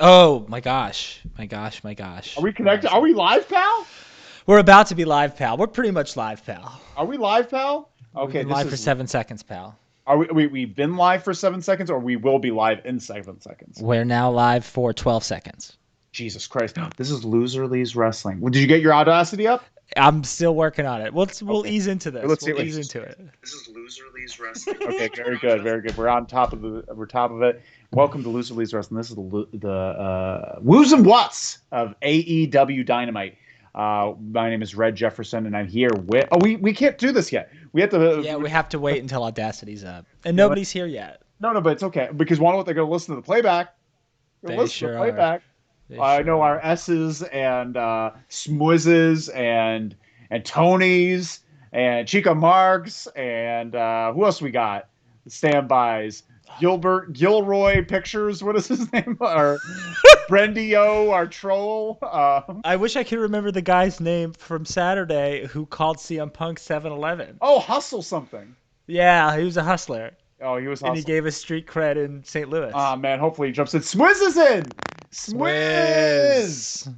Oh my gosh. Are we connected? Are we live, pal? We're about to be live, pal. We're pretty much live, pal. Are we live, pal? We've Okay, been live for 7 seconds, pal. Are we've been live for 7 seconds, or we will be live in 7 seconds? We're now live for 12 seconds. Jesus Christ. This is Loser Leaves Wrestling. Well, did you get your Audacity up? I'm still working on it. We'll ease into this. We'll ease into it. This is Loser Leaves Wrestling. Okay, very good, very good. We're on top of it. Welcome to Loser Leaves Wrestling. This is the Woos and Whats of AEW Dynamite. My name is Red Jefferson, and I'm here with. Oh, we can't do this yet. We have to. Yeah, we have to wait until Audacity's up, and nobody's here yet. No, but it's okay because one of what they're going to listen to the playback. They sure are. I know our S's and Smuzzes and Tonys and Chica Marks and who else we got? Standbys. Gilroy Pictures. What is his name? Our Brendio, our troll. I wish I could remember the guy's name from Saturday who called CM Punk 7-Eleven. Oh, Hustle something. Yeah, he was a hustler. Oh, he was hustling. And he gave us street cred in St. Louis. Oh, man. Hopefully he jumps in. Swizz is in! Swizz!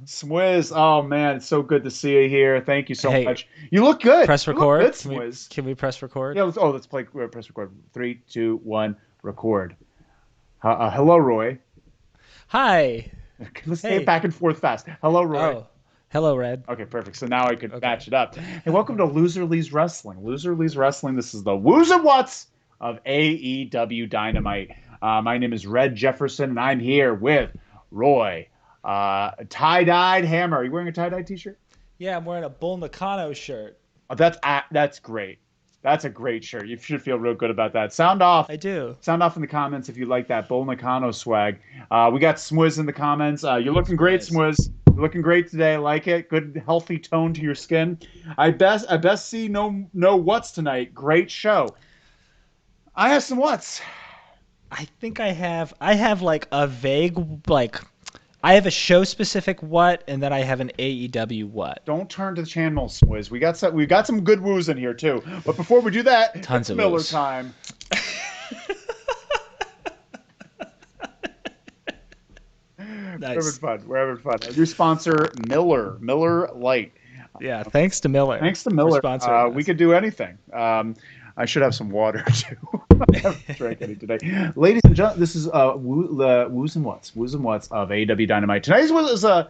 Oh, man. It's so good to see you here. Thank you so much. You look good. Press record. Look good, can we press record? Yeah, let's play press record. 3, 2, 1, record. Hello, Roy. Hi. Let's say it back and forth fast. Hello, Roy. Oh. Hello, Red. Okay, perfect. So now I could match it up. And welcome to Loser Leaves Wrestling. Loser Leaves Wrestling. This is the Woos and Whats of AEW Dynamite. My name is Red Jefferson, and I'm here with Roy. Tie-dyed Hammer. Are you wearing a tie-dyed t-shirt? Yeah, I'm wearing a Bull Nakano shirt. Oh, that's great. That's a great shirt. You should feel real good about that. Sound off. I do. Sound off in the comments if you like that Bull Nakano swag. We got Smwiz in the comments. You're looking great, Smwiz. You're looking great today. I like it. Good, healthy tone to your skin. I best see no what's tonight. Great show. I have some what's. I think I have like a vague, like, I have a show-specific what, and then I have an AEW what. Don't turn to the channel, Swizz. We got some good woos in here too. But before we do that, tons of Miller woos. time. Nice. We're having fun. New sponsor, Miller Lite. Yeah, thanks to Miller. We could do anything. I should have some water too. I haven't drank any today. Ladies and gentlemen, this is the Woos and Whats of AEW Dynamite. Today's was an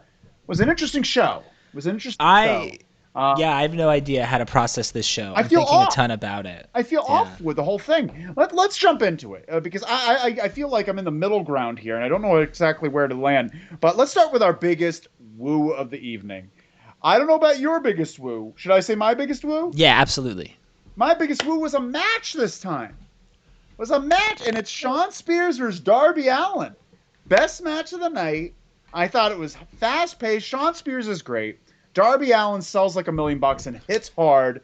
interesting show. It was an interesting show. I have no idea how to process this show. I'm feel thinking off. a ton about it. I feel off with the whole thing. Let's jump into it because I feel like I'm in the middle ground here and I don't know exactly where to land. But let's start with our biggest woo of the evening. I don't know about your biggest woo. Should I say my biggest woo? Yeah, absolutely. My biggest woo was a match this time. It was a match, and it's Shawn Spears versus Darby Allin. Best match of the night. I thought it was fast-paced. Shawn Spears is great. Darby Allin sells like $1 million and hits hard.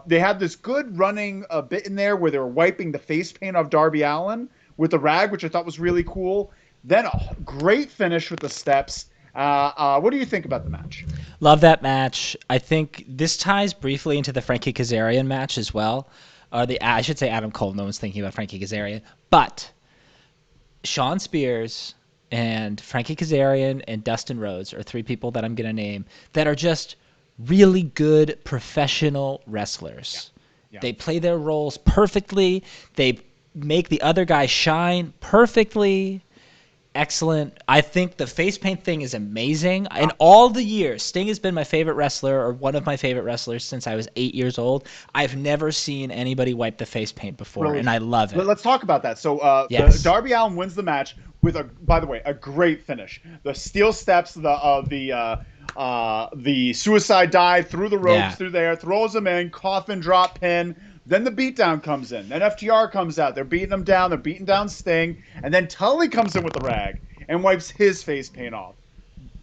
They had this good running bit in there where they were wiping the face paint off Darby Allin with the rag, which I thought was really cool. Then a great finish with the steps. What do you think about the match? Love that match. I think this ties briefly into the Frankie Kazarian match as well. I should say Adam Cole. No one's thinking about Frankie Kazarian. But Shawn Spears and Frankie Kazarian and Dustin Rhodes are three people that I'm going to name that are just really good professional wrestlers. Yeah. They play their roles perfectly. They make the other guy shine perfectly. Excellent. I think the face paint thing is amazing. In all the years, Sting has been my favorite wrestler or one of my favorite wrestlers since I was 8 years old. I've never seen anybody wipe the face paint before, and I love it. Let's talk about that. So yes. Darby Allin wins the match with by the way, a great finish. The steel steps, the suicide dive through the ropes through there, throws him in, coffin drop pin. Then the beatdown comes in. Then FTR comes out. They're beating him down. They're beating down Sting. And then Tully comes in with the rag and wipes his face paint off.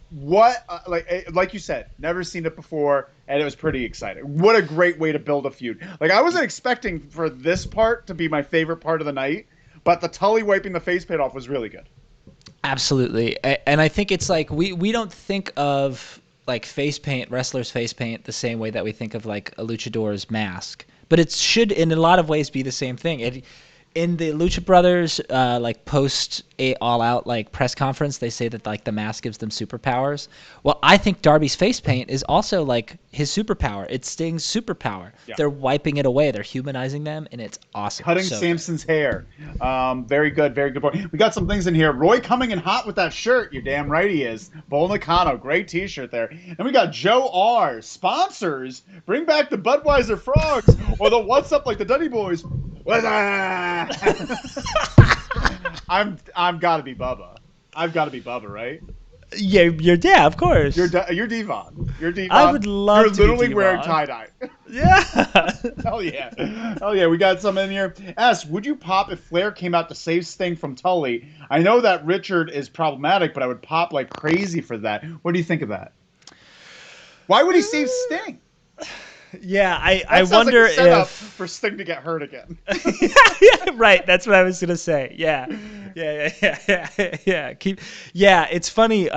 What, like you said, never seen it before, and it was pretty exciting. What a great way to build a feud. Like, I wasn't expecting for this part to be my favorite part of the night, but the Tully wiping the face paint off was really good. Absolutely. And I think it's like we don't think of, like, face paint, wrestlers' face paint, the same way that we think of, like, a luchador's mask. But it should, in a lot of ways, be the same thing. in the Lucha Brothers like post All Out like press conference, they say that like the mask gives them superpowers. Well, I think Darby's face paint is also like his superpower. It's Sting's superpower. Yeah. They're wiping it away. They're humanizing them, and it's awesome. Cutting Samson's hair. Very good point. We got some things in here. Roy coming in hot with that shirt. You're damn right he is. Bull Nakano, great T-shirt there. And we got Joe R. Sponsors. Bring back the Budweiser Frogs or the What's Up like the Duddy Boys. I'm gotta be Bubba. I've got to be Bubba, right? Yeah, of course. You're Devon. You're Devon. I would love You're to literally be wearing tie-dye. Yeah. Hell yeah. We got some in here. S, would you pop if Flair came out to save Sting from Tully? I know that Richard is problematic, but I would pop like crazy for that. What do you think of that? Why would he save Sting? Yeah, I wonder like a setup for Sting to get hurt again. Yeah, right. That's what I was gonna say. Yeah. It's funny.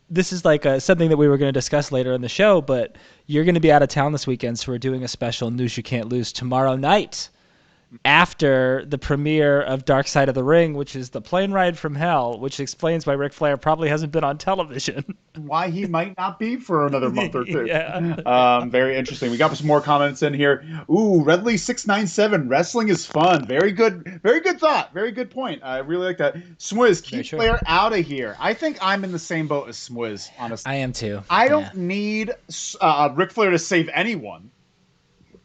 This is like something that we were going to discuss later in the show, but you're going to be out of town this weekend, so we're doing a special News You Can't Lose tomorrow night after the premiere of Dark Side of the Ring, which is the plane ride from hell, which explains why Ric Flair probably hasn't been on television. Why he might not be for another month or two. Yeah. Very interesting. We got some more comments in here. Ooh, Redley697. Wrestling is fun. Very good thought. Very good point. I really like that. Swizz, keep Flair out of here. I think I'm in the same boat as Swizz, honestly. I am too. I don't need Ric Flair to save anyone.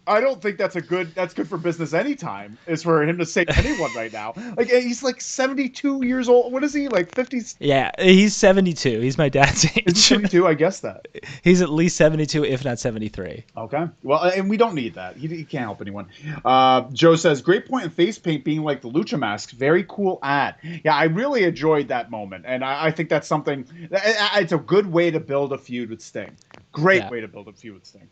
I don't think that's good for business anytime, is for him to save anyone right now. Like, he's like 72 years old. What is he, like 50s? Yeah, he's 72. He's my dad's age. Is he 72? I guess that. He's at least 72, if not 73. Okay. Well, and we don't need that. He can't help anyone. Joe says, great point in face paint being like the Lucha masks. Very cool ad. Yeah, I really enjoyed that moment. And I think that's something, it's a good way to build a feud with Sting. Great way to build a feud with Sting.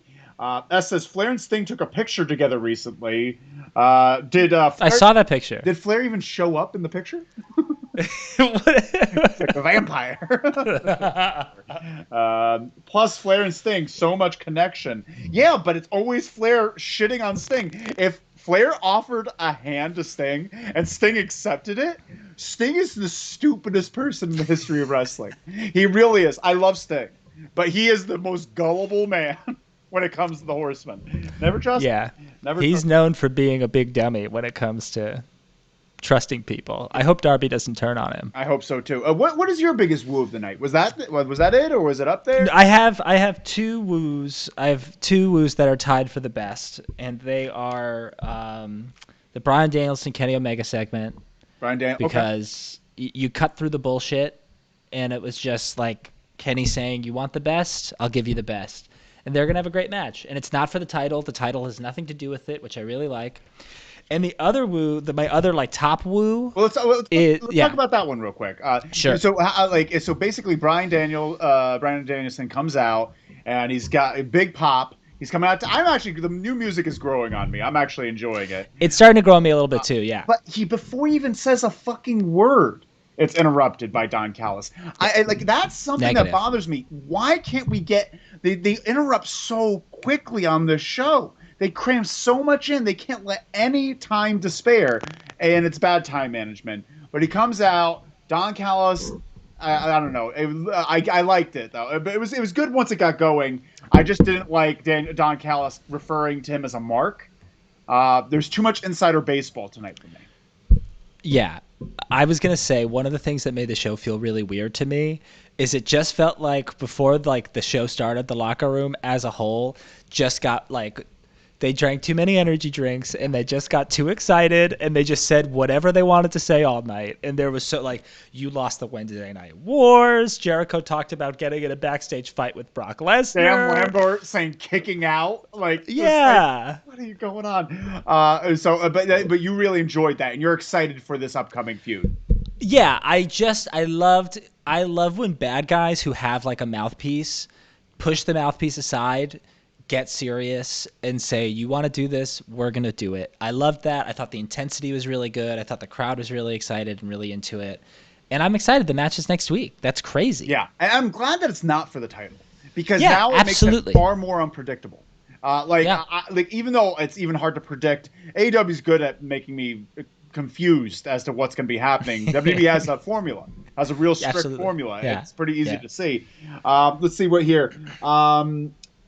S says Flair and Sting took a picture together recently. Did Flair, I saw that picture. Did Flair even show up in the picture? It's like a vampire. Plus Flair and Sting, so much connection. Yeah, but it's always Flair shitting on Sting. If Flair offered a hand to Sting and Sting accepted it, Sting is the stupidest person in the history of wrestling. He really is. I love Sting, but he is the most gullible man when it comes to the Horsemen. Never trust him. He's known for being a big dummy when it comes to trusting people. I hope Darby doesn't turn on him. I hope so too. What is your biggest woo of the night? Was that it, or was it up there? I have two woos. I have two woos that are tied for the best, and they are the Bryan Danielson Kenny Omega segment. Because you cut through the bullshit, and it was just like Kenny saying, "You want the best? I'll give you the best." And they're going to have a great match. And it's not for the title. The title has nothing to do with it, which I really like. And the other woo, my other like top woo. Well, let's talk about that one real quick. Sure. So basically, Bryan Danielson comes out and he's got a big pop. He's coming out. The new music is growing on me. I'm actually enjoying it. It's starting to grow on me a little bit too. Yeah. But before he even says a fucking word, it's interrupted by Don Callis. I like that's something that bothers me. Why can't we get? They interrupt so quickly on this show. They cram so much in. They can't let any time to spare, and it's bad time management. But he comes out, Don Callis. I don't know. I liked it though. But it was good once it got going. I just didn't like Don Callis referring to him as a mark. There's too much insider baseball tonight for me. Yeah. I was going to say one of the things that made the show feel really weird to me is it just felt like before like the show started, the locker room as a whole just got like they drank too many energy drinks and they just got too excited and they just said whatever they wanted to say all night. And there was so like, you lost the Wednesday Night Wars. Jericho talked about getting in a backstage fight with Brock Lesnar. Sam Lambert saying kicking out. Like, yeah. What are you going on? But you really enjoyed that and you're excited for this upcoming feud. Yeah. I love when bad guys who have like a mouthpiece push the mouthpiece aside, get serious and say, you want to do this, we're going to do it. I loved that. I thought the intensity was really good. I thought the crowd was really excited and really into it. And I'm excited. The match is next week. That's crazy. Yeah. And I'm glad that it's not for the title because now it makes it far more unpredictable. Even though it's even hard to predict, AEW is good at making me confused as to what's going to be happening. WWE has a formula, has a real strict formula. Yeah. It's pretty easy to see. Let's see what here.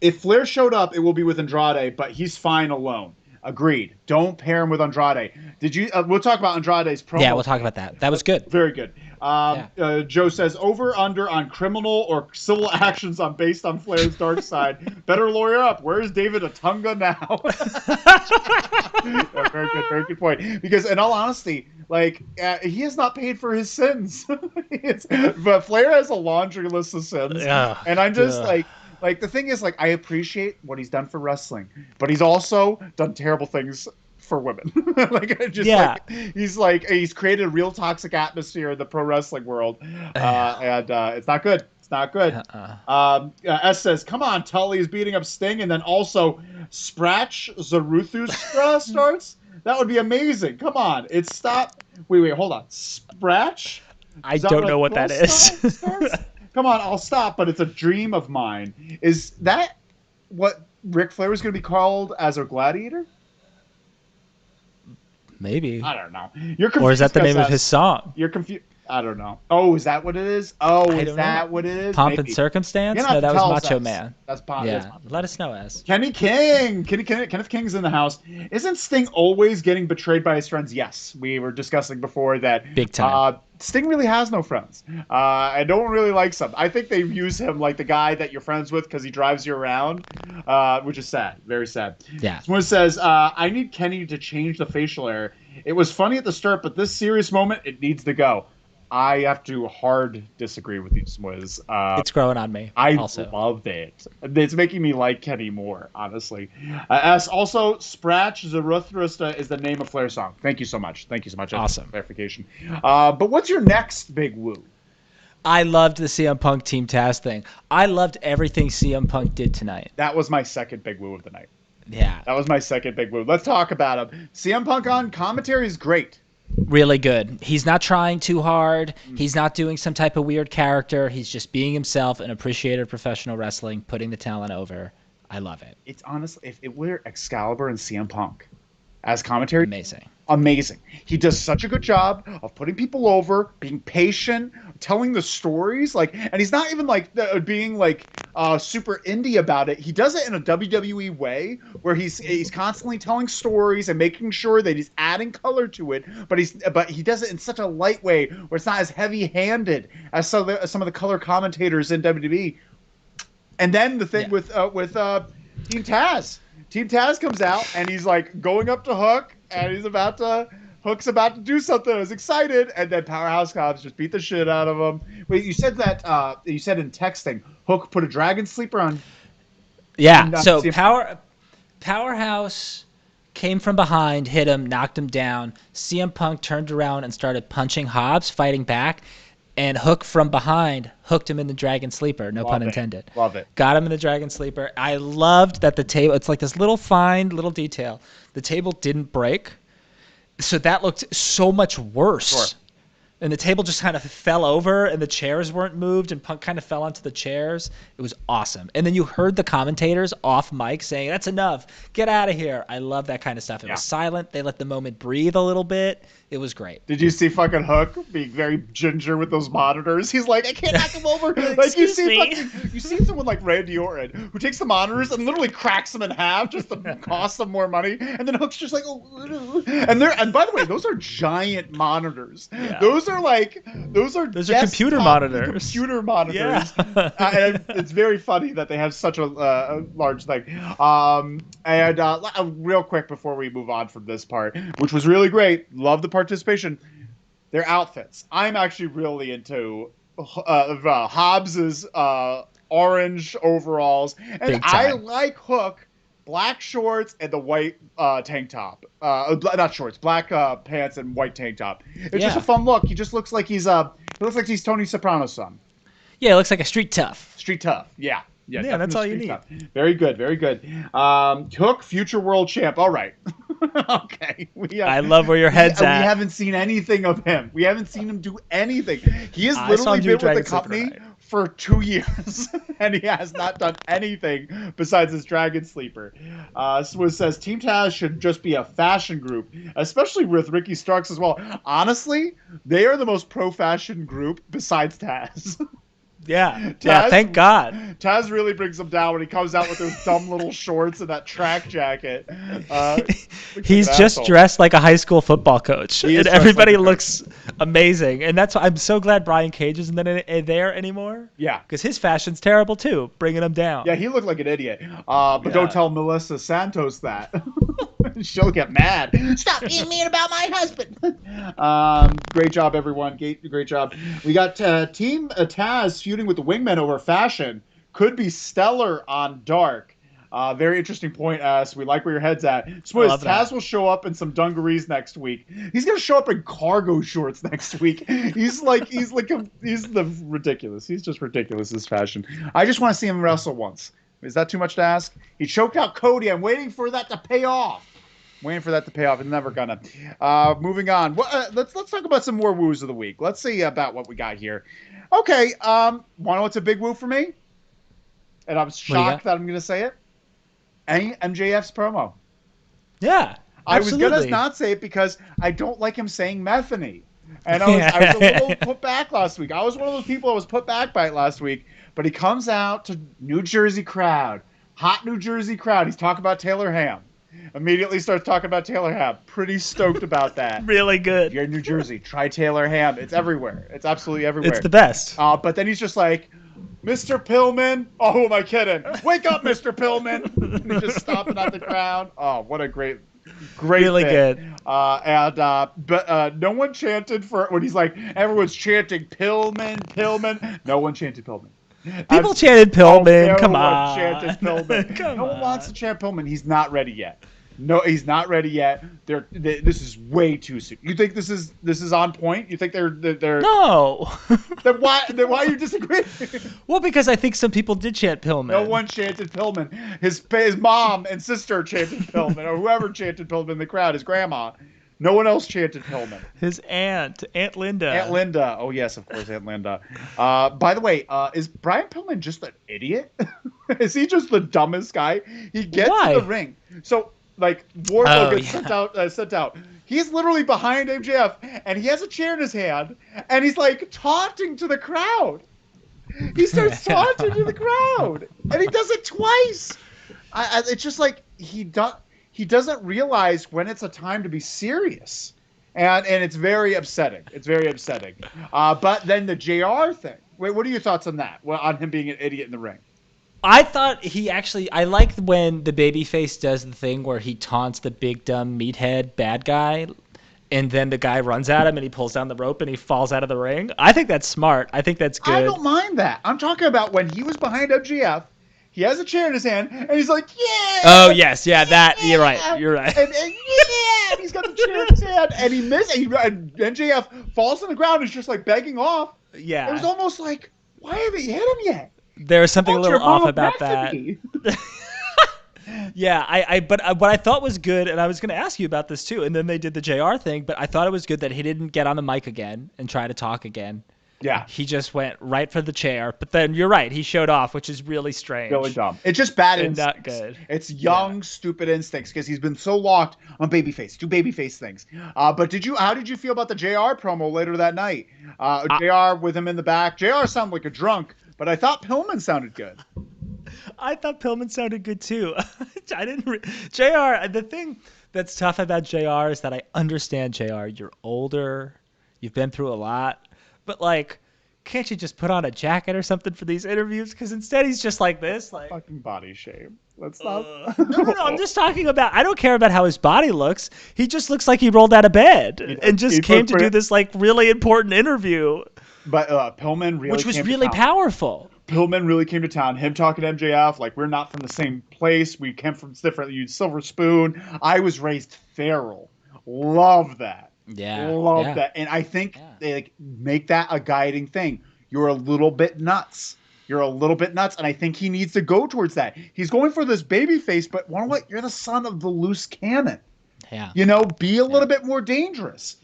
If Flair showed up, it will be with Andrade, but he's fine alone. Agreed. Don't pair him with Andrade. Did you? We'll talk about Andrade's promo. Yeah, we'll talk about that. That was good. Very good. Joe says over under on criminal or civil actions based on Flair's dark side. Better lawyer up. Where's David Otunga now? Very good point. Because in all honesty, like he has not paid for his sins. But Flair has a laundry list of sins, and I'm just like the thing is, like, I appreciate what he's done for wrestling, but he's also done terrible things for women. He's created a real toxic atmosphere in the pro wrestling world, and it's not good. It's not good. S says, "Come on, Tully is beating up Sting, and then also Sprach Zarathustra starts. That would be amazing. Come on, it's stop. Wait, hold on. Sprach? I don't know what that is." Come on, I'll stop, but it's a dream of mine. Is that what Ric Flair was going to be called as a gladiator? Maybe. I don't know. You're confused. Or is that the name of his song? You're confused. I don't know. Oh, is that what it is? Oh, is that what it is? Pomp and Circumstance? No, that was Macho Man. That's Pomp. Yeah, let us know, S. Kenny King. Kenneth King's in the house. Isn't Sting always getting betrayed by his friends? Yes. We were discussing before that. Big time. Sting really has no friends. And no one really likes him. I think they use him like the guy that you're friends with because he drives you around, which is sad. Very sad. Yeah. Someone says, I need Kenny to change the facial hair. It was funny at the start, but this serious moment, it needs to go. I have to hard disagree with you, Swizz. It's growing on me. I also love it. It's making me like Kenny more, honestly. Also, Sprach Zarathustra is the name of Flair's song. Thank you so much. Awesome. Clarification. But what's your next big woo? I loved the CM Punk Team Taz thing. I loved everything CM Punk did tonight. That was my second big woo of the night. Yeah. That was my second big woo. Let's talk about him. CM Punk on commentary is great. Really good. He's not trying too hard. He's not doing some type of weird character. He's just being himself and appreciated professional wrestling, putting the talent over. I love it. It's honestly, if it were Excalibur and CM Punk as commentary, amazing. He does such a good job of putting people over, being patient, telling the stories, and he's not even being super indie about it. He does it in a WWE way where he's constantly telling stories and making sure that he's adding color to it, but he does it in such a light way where it's not as heavy-handed as some of the color commentators in WWE. And then the thing with Team Taz. Team Taz comes out and he's going up to Hook, and Hook's about to do something. I was excited, and then Powerhouse Cops just beat the shit out of him. Wait, you said that you said in texting Hook put a dragon sleeper on. Yeah. So Powerhouse came from behind, hit him, knocked him down. CM Punk turned around and started punching Hobbs, fighting back. And Hook from behind hooked him in the Dragon Sleeper. No pun intended. Love it. Got him in the Dragon Sleeper. I loved that the table, it's like this little detail. The table didn't break. So that looked so much worse. Sure. And the table just kind of fell over, and the chairs weren't moved, and Punk kind of fell onto the chairs. It was awesome. And then you heard the commentators off mic saying, "That's enough. Get out of here." I love that kind of stuff. It was silent. They let the moment breathe a little bit. It was great. Did you see fucking Hook being very ginger with those monitors? He's like, "I can't knock him over." You see someone like Randy Orton who takes the monitors and literally cracks them in half just to cost them more money, and then Hook's just like, "Oh," and by the way, those are giant monitors. Yeah. Those are computer monitors. Computer monitors. Yeah. And it's very funny that they have such a large thing. Real quick before we move on from this part, which was really great. Love the participation. Their outfits. I'm actually really into Hobbs's orange overalls, and I like Hook. Black shorts and the white tank top. Not shorts, black pants and white tank top. It's just a fun look. He just looks like he's Tony Soprano's son. Yeah, it looks like a street tough. Street tough. Yeah. Yeah, that's all you need. Tough. Very good, very good. Hook, future world champ. All right. Okay. I love where your head's at. We haven't seen anything of him. We haven't seen him do anything. He has literally been with the company for 2 years, and he has not done anything besides his Dragon Sleeper. Swizz says Team Taz should just be a fashion group, especially with Ricky Starks as well. Honestly, they are the most pro-fashion group besides Taz. Yeah, thank God. Taz really brings him down when he comes out with those dumb little shorts and that track jacket. He's just dressed like a high school football coach, and everybody looks amazing. And that's why I'm so glad Brian Cage isn't there anymore. Yeah. Because his fashion's terrible, too, bringing him down. Yeah, he looked like an idiot. But don't tell Melissa Santos that. She'll get mad. Stop being mean about my husband. Great job, everyone. Great job. We got Team Taz feuding with the Wingmen over fashion. Could be stellar on Dark. Very interesting point, As. We like where your head's at. Swizz, Taz will show up in some dungarees next week. He's gonna show up in cargo shorts next week. He's the ridiculous. He's just ridiculous, his fashion. I just want to see him wrestle once. Is that too much to ask? He choked out Cody. I'm waiting for that to pay off. It's never gonna. Moving on. Let's talk about some more woos of the week. Let's see about what we got here. Okay. Want to know what's a big woo for me? And I'm shocked that I'm gonna say it. MJF's promo. Yeah. Absolutely. I was gonna not say it because I don't like him saying Metheny. And I was a little put back last week. I was one of those people that was put back by it last week. But he comes out to New Jersey crowd. Hot New Jersey crowd. He's talking about Taylor Ham. Immediately starts talking about Taylor Ham. Pretty stoked about that. Really good. If you're in New Jersey, try Taylor Ham. It's everywhere. It's absolutely everywhere. It's the best. But then he's just like, Mr. Pillman. Oh, who am I kidding? Wake up, Mr. Pillman. And he's just stomping at the crowd. Oh, what a great really bit. Good. But no one chanted for when he's like, everyone's chanting Pillman. No one chanted Pillman. People chanted Pillman. Come on. No one wants to chant Pillman. He's not ready yet. No, he's not ready yet. This is way too soon. You think this is on point? You think they're no? Then why are you disagreeing? Well, because I think some people did chant Pillman. No one chanted Pillman. His mom and sister chanted Pillman, or whoever chanted Pillman in the crowd. His grandma. No one else chanted Pillman. His Aunt Linda. Aunt Linda. Oh, yes, of course, Aunt Linda. By the way, is Brian Pillman just an idiot? Is he just the dumbest guy? He gets in the ring. So, like, Wardlow gets sent out. He's literally behind MJF, and he has a chair in his hand, and he's, like, taunting to the crowd. He starts taunting to the crowd, and he does it twice. It's just like he doesn't realize when it's a time to be serious. And it's very upsetting. But then the JR thing. Wait, what are your thoughts on that? Well, on him being an idiot in the ring? I thought I like when the babyface does the thing where he taunts the big dumb meathead bad guy, and then the guy runs at him and he pulls down the rope and he falls out of the ring. I think that's smart. I think that's good. I don't mind that. I'm talking about when he was behind MJF. He has a chair in his hand, and he's like, yeah! Oh, yes, that, you're right. And he's got the chair in his hand, and he missed it. And MJF falls on the ground and is just, like, begging off. Yeah. It was almost like, why haven't you hit him yet? There was something a little off about that. Yeah, but what I thought was good, and I was going to ask you about this, too, and then they did the JR thing, but I thought it was good that he didn't get on the mic again and try to talk again. Yeah. He just went right for the chair. But then you're right. He showed off, which is really strange. Really dumb. It's just bad instincts. Not good. It's young, stupid instincts because he's been so locked on babyface. Do babyface things. But how did you feel about the JR promo later that night? JR with him in the back. JR sounded like a drunk, but I thought Pillman sounded good. I thought Pillman sounded good, too. JR, the thing that's tough about JR is that I understand JR. You're older. You've been through a lot. But, like, can't you just put on a jacket or something for these interviews? Because instead he's just like this. Like, fucking body shame. Let's stop. No. I'm just talking about, I don't care about how his body looks. He just looks like he rolled out of bed and just came to do this, like, really important interview. But Pillman really which was really powerful. Pillman really came to town. Him talking to MJF, like, we're not from the same place. We came from different. You Silver Spoon. I was raised feral. Love that. Yeah. Love that. And I think they like make that a guiding thing. You're a little bit nuts. And I think he needs to go towards that. He's going for this baby face, but you know what? You're the son of the loose cannon. Yeah. Be a little bit more dangerous.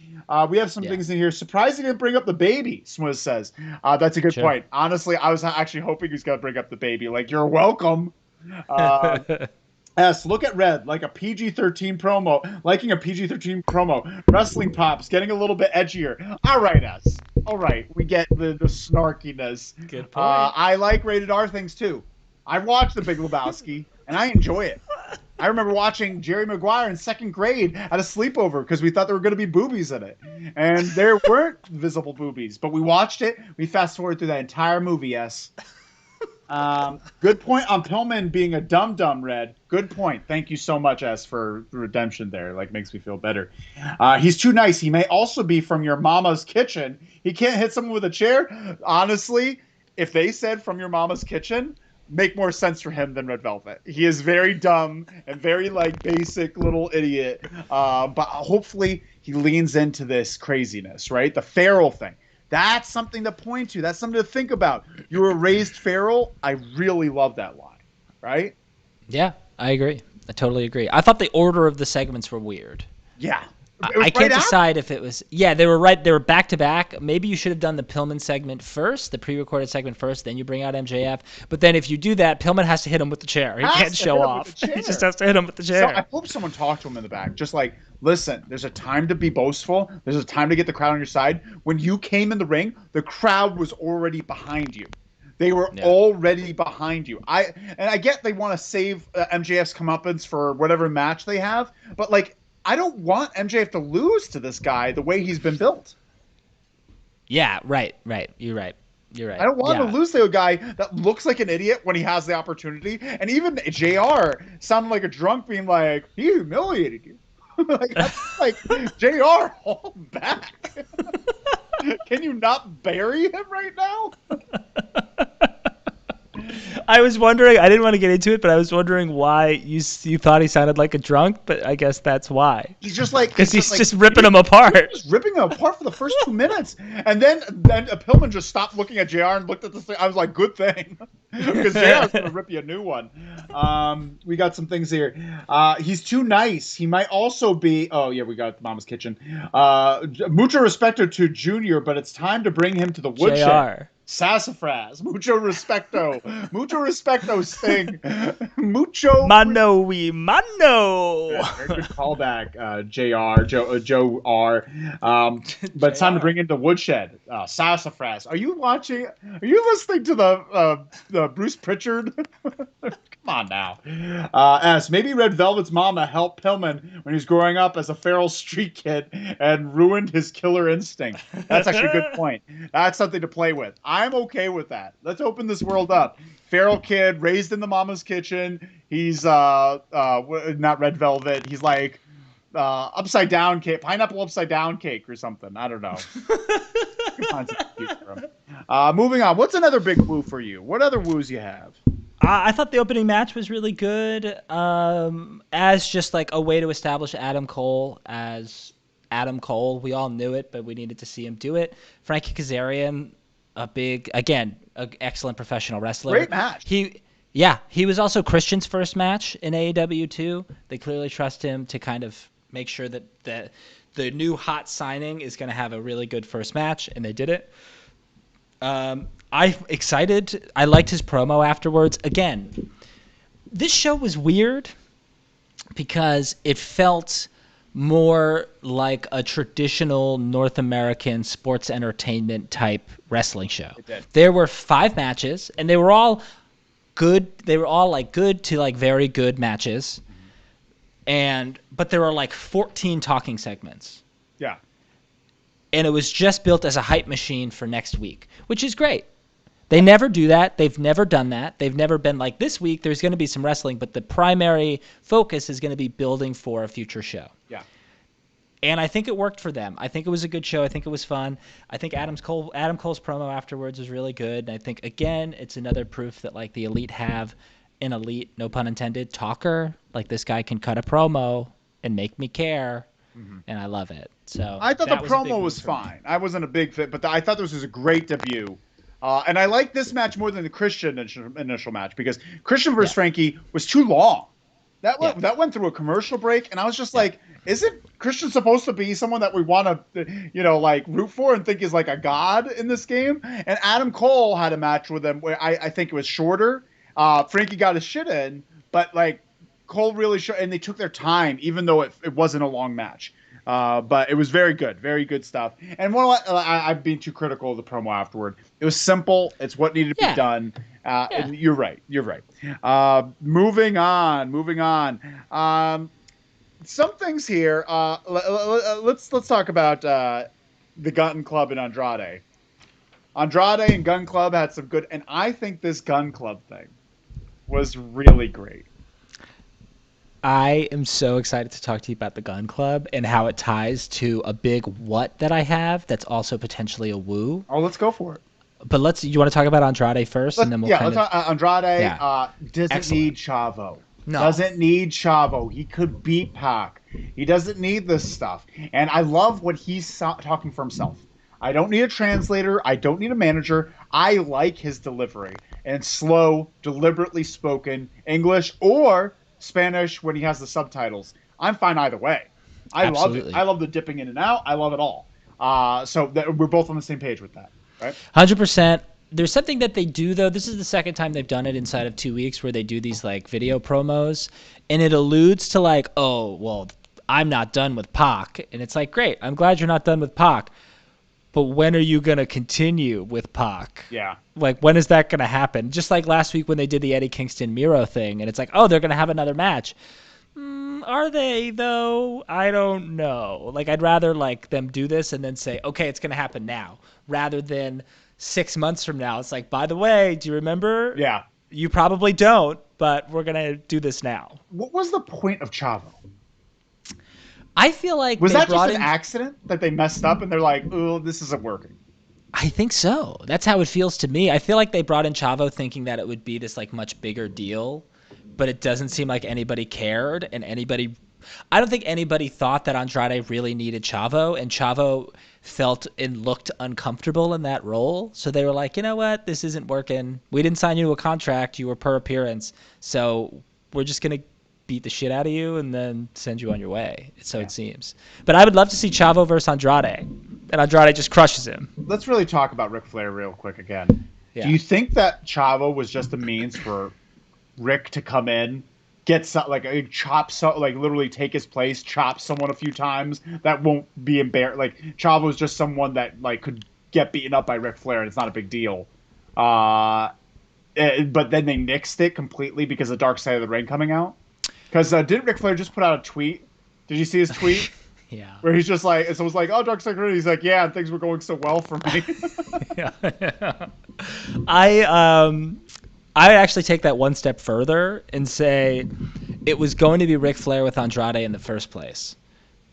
We have some things in here. Surprised he didn't bring up the baby, Swizz says. That's a good point. Honestly, I was actually hoping he's going to bring up the baby. Like, you're welcome. S, look at Red, like a PG-13 promo, liking a PG-13 promo. Wrestling pops, getting a little bit edgier. All right, S. All right, we get the snarkiness. Good point. I like rated R things, too. I've watched The Big Lebowski, and I enjoy it. I remember watching Jerry Maguire in second grade at a sleepover because we thought there were going to be boobies in it. And there weren't visible boobies, but we watched it. We fast forward through that entire movie, yes. Good point on Pillman being a dum-dum, Red. Good point. Thank you so much, S, for redemption there. Like, makes me feel better. He's too nice. He may also be from your mama's kitchen. He can't hit someone with a chair. Honestly, if they said from your mama's kitchen, make more sense for him than Red Velvet. He is very dumb and very basic little idiot. But hopefully he leans into this craziness, right? The feral thing. That's something to point to. That's something to think about. You were raised feral. I really love that line, right? Yeah, I agree. I totally agree. I thought the order of the segments were weird. Yeah. I can't decide if it was. Yeah, they were right. They were back to back. Maybe you should have done the Pillman segment first, the pre-recorded segment first, then you bring out MJF. But then if you do that, Pillman has to hit him with the chair. He can't show off. He just has to hit him with the chair. So I hope someone talked to him in the back. Just like, listen, there's a time to be boastful. There's a time to get the crowd on your side. When you came in the ring, the crowd was already behind you. They were already behind you. I get they want to save MJF's comeuppance for whatever match they have, but I don't want MJF to lose to this guy the way he's been built. Yeah, right. You're right. I don't want him to lose to a guy that looks like an idiot when he has the opportunity. And even JR sounded like a drunk being like, he humiliated you. JR, hold back. Can you not bury him right now? I was wondering, I didn't want to get into it, but I was wondering why you thought he sounded like a drunk, but I guess that's why. He's just because he's just ripping him apart. Just ripping him apart for the first 2 minutes. And then Pillman just stopped looking at JR and looked at the thing. I was like, good thing. Because JR's going to rip you a new one. We got some things here. He's too nice. He might also be, we got Mama's Kitchen. Mucho respeto to Junior, but it's time to bring him to the woodshed. JR. Sassafras, mucho respecto, Sting, mucho mano we mano. Very good callback, Joe R. But it's time to bring in the woodshed. Sassafras. Are you listening to the Bruce Pritchard? Come on now. S. Maybe Red Velvet's mama helped Pillman when he was growing up as a feral street kid and ruined his killer instinct. That's actually a good point. That's something to play with. I'm okay with that. Let's open this world up. Feral kid, raised in the mama's kitchen. He's not Red Velvet. He's like upside down cake, pineapple upside down cake or something. I don't know. Moving on. What's another big woo for you? What other woos you have? I thought the opening match was really good, as just like a way to establish Adam Cole as Adam Cole. We all knew it, but we needed to see him do it. Frankie Kazarian, an excellent professional wrestler. Great match. He was also Christian's first match in AEW too. They clearly trust him to kind of make sure that the new hot signing is going to have a really good first match, and they did it. I'm excited. I liked his promo afterwards. Again, this show was weird because it felt more like a traditional North American sports entertainment type wrestling show. There were 5 matches, and they were all good. They were all good to very good matches. But there were 14 talking segments. Yeah. And it was just built as a hype machine for next week, which is great. They never do that. They've never done that. They've never been like, this week there's going to be some wrestling, but the primary focus is going to be building for a future show. Yeah. And I think it worked for them. I think it was a good show. I think it was fun. I think Adam Cole's promo afterwards was really good. And I think, again, it's another proof that the Elite have an elite, no pun intended, talker. This guy can cut a promo and make me care. Mm-hmm. And I love it. So I thought the promo was fine. I wasn't a big fan, but I thought this was a great debut. And I like this match more than the Christian initial match because Christian versus Frankie was too long. That went through a commercial break, and I was just like, isn't Christian supposed to be someone that we want to, like root for and think is like a god in this game? And Adam Cole had a match with him where I think it was shorter. Frankie got his shit in, but like Cole really and they took their time, even though it wasn't a long match. But it was very good stuff. And I've been too critical of the promo afterward. It was simple. It's what needed to be done. And you're right. Moving on. Some things here. Let's talk about the Gun Club and Andrade. Andrade and Gun Club had some good, and I think this Gun Club thing was really great. I am so excited to talk to you about the Gun Club and how it ties to a big what that I have that's also potentially a woo. Oh, let's go for it. But you want to talk about Andrade first, and then we'll Andrade doesn't need Chavo. No. Doesn't need Chavo. He could beat Pac. He doesn't need this stuff. And I love what he's talking for himself. I don't need a translator. I don't need a manager. I like his delivery and slow, deliberately spoken English or Spanish when he has the subtitles. I'm fine either way. I love it. I love the dipping in and out. I love it all. So we're both on the same page with that, right? 100%. There's something that they do, though. This is the second time they've done it inside of 2 weeks where they do these, like, video promos. And it alludes to, like, oh, well, I'm not done with Pac. And it's like, great, I'm glad you're not done with Pac. But when are you going to continue with Pac? Yeah. Like, when is that going to happen? Just like last week when they did the Eddie Kingston Miro thing. And it's like, oh, they're going to have another match. Are they, though? I don't know. Like, I'd rather, like, them do this and then say, okay, it's going to happen now. Rather than 6 months from now, it's like, by the way, do you remember? Yeah. You probably don't, but we're going to do this now. What was the point of Chavo? I feel like was that just an accident that they messed up and they're like, oh, this isn't working? I think so. That's how it feels to me. I feel like they brought in Chavo thinking that it would be this like much bigger deal, but it doesn't seem like anybody cared and I don't think anybody thought that Andrade really needed Chavo, and Chavo felt and looked uncomfortable in that role. So they were like, you know what? This isn't working. We didn't sign you to a contract. You were per appearance. So we're just going to beat the shit out of you and then send you on your way. So it seems. But I would love to see Chavo versus Andrade, and Andrade just crushes him. Let's really talk about Ric Flair real quick again. Yeah. Do you think that Chavo was just a means for Rick to come in, get literally take his place, chop someone a few times that won't be embarrassed? Like, Chavo's just someone that like could get beaten up by Ric Flair and it's not a big deal. But then they nixed it completely because of Dark Side of the Ring coming out. Because didn't Ric Flair just put out a tweet? Did you see his tweet? Yeah. Where he's just like, it was like, oh, Dark Side of the Ring. He's like, yeah, things were going so well for me. Yeah. I actually take that one step further and say it was going to be Ric Flair with Andrade in the first place.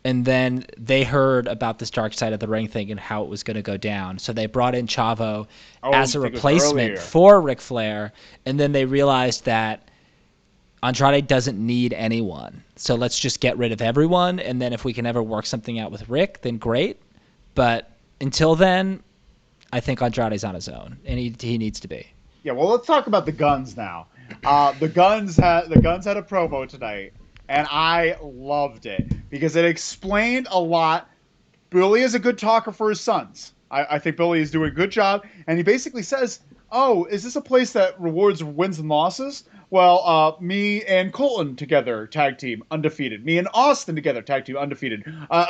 And then they heard about this Dark Side of the Ring thing and how it was going to go down. So they brought in Chavo as a replacement for Ric Flair. And then they realized that Andrade doesn't need anyone. So let's just get rid of everyone. And then if we can ever work something out with Rick, then great. But until then, I think Andrade's on his own. And he needs to be. Yeah, well, let's talk about the Guns now. The Guns had a promo tonight, and I loved it because it explained a lot. Billy is a good talker for his sons. I think Billy is doing a good job, and he basically says, oh, is this a place that rewards wins and losses? Well, me and Colton together, tag team, undefeated. Me and Austin together, tag team, undefeated.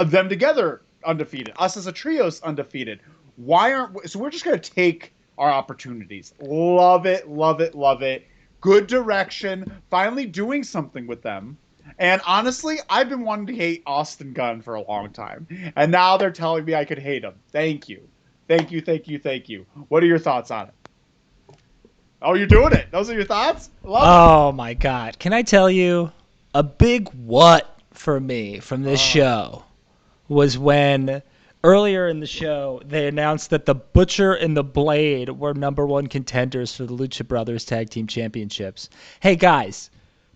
Them together, undefeated. Us as a trios, undefeated. So we're just going to take our opportunities. Love it, love it, love it. Good direction. Finally doing something with them. And honestly, I've been wanting to hate Austin Gunn for a long time. And now they're telling me I could hate him. Thank you. Thank you, thank you, thank you. What are your thoughts on it? Oh, you're doing it. Those are your thoughts? Oh, my God. Can I tell you a big what for me from this show was when earlier in the show, they announced that the Butcher and the Blade were #1 contenders for the Lucha Brothers Tag Team Championships. Hey, guys,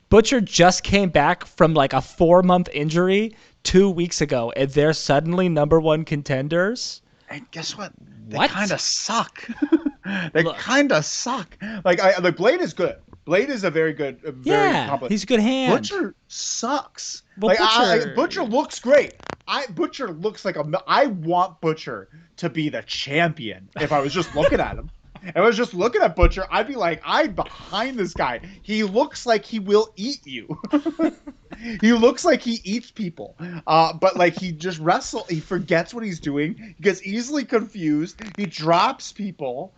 Butcher just came back from like a 4-month injury 2 weeks ago, and they're suddenly #1 contenders? And guess what? They kind of suck. They kind of suck. Like Blade is good. Blade is a very good, he's a good hand. Butcher sucks. Well, Butcher looks great. Butcher looks like I want Butcher to be the champion. If I was just looking at him, if I was just looking at Butcher, I'd be like, I'm behind this guy. He looks like he will eat you. He looks like he eats people. But like he just he forgets what he's doing. He gets easily confused. He drops people.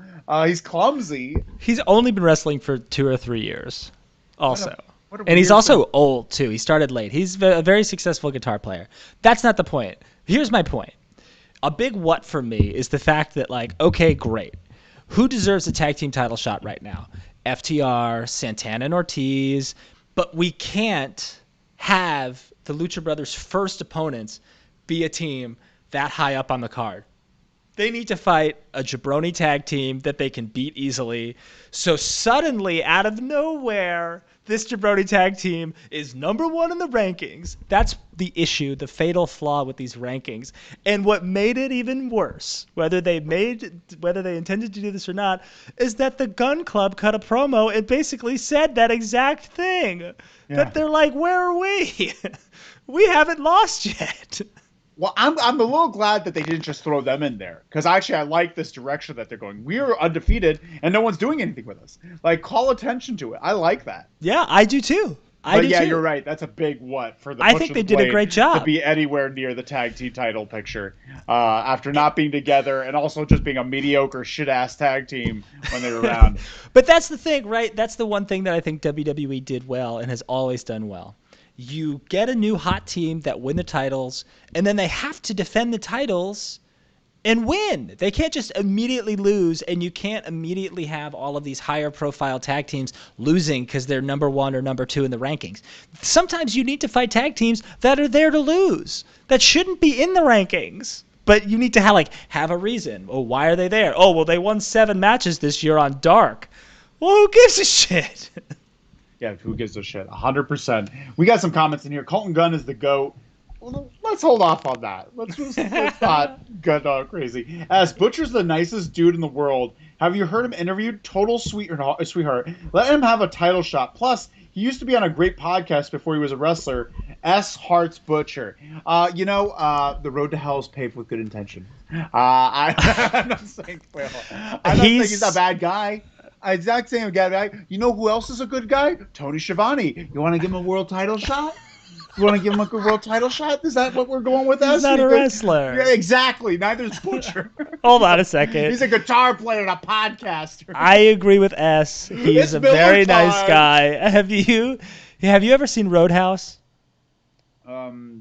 He's clumsy. He's only been wrestling for 2 or 3 years. Also. And he's also old, too. He started late. He's a very successful guitar player. That's not the point. Here's my point. A big what for me is the fact that, like, okay, great. Who deserves a tag team title shot right now? FTR, Santana and Ortiz. But we can't have the Lucha Brothers' first opponents be a team that high up on the card. They need to fight a jabroni tag team that they can beat easily. So suddenly, out of nowhere, this jabroni tag team is number 1 in the rankings. That's the issue, the fatal flaw with these rankings. And what made it even worse, whether they intended to do this or not, is that the Gun Club cut a promo and basically said that exact thing. Yeah. That they're like, where are we? We haven't lost yet. Well, I'm a little glad that they didn't just throw them in there, because actually I like this direction that they're going. We're undefeated, and no one's doing anything with us. Like, call attention to it. I like that. Yeah, I do too. You're right. That's a big what for the. I think they did a great job to be anywhere near the tag team title picture after not being together and also just being a mediocre shit ass tag team when they were around. But that's the thing, right? That's the one thing that I think WWE did well and has always done well. You get a new hot team that win the titles, and then they have to defend the titles and win. They can't just immediately lose, and you can't immediately have all of these higher profile tag teams losing because they're number 1 or number 2 in the rankings. Sometimes you need to fight tag teams that are there to lose, that shouldn't be in the rankings. But you need to have a reason. Oh, why are they there? Oh, well, they won 7 matches this year on Dark. Well, who gives a shit? Yeah, who gives a shit? 100%. We got some comments in here. Colton Gunn is the GOAT. Well, let's hold off on that. Let's not go crazy. As Butcher's the nicest dude in the world. Have you heard him interviewed? Total sweetheart. Let him have a title shot. Plus, he used to be on a great podcast before he was a wrestler. S. Hart's Butcher. The road to hell is paved with good intention. I'm not saying he's a bad guy. Exact same guy. You know who else is a good guy? Tony Schiavone. You want to give him a world title shot? You want to give him a good world title shot? Is that what we're going with? He's not a wrestler. Yeah, exactly. Neither is Butcher. Hold on a second. He's a guitar player and a podcaster. I agree with S. He's a very nice guy. Have you ever seen Roadhouse? No,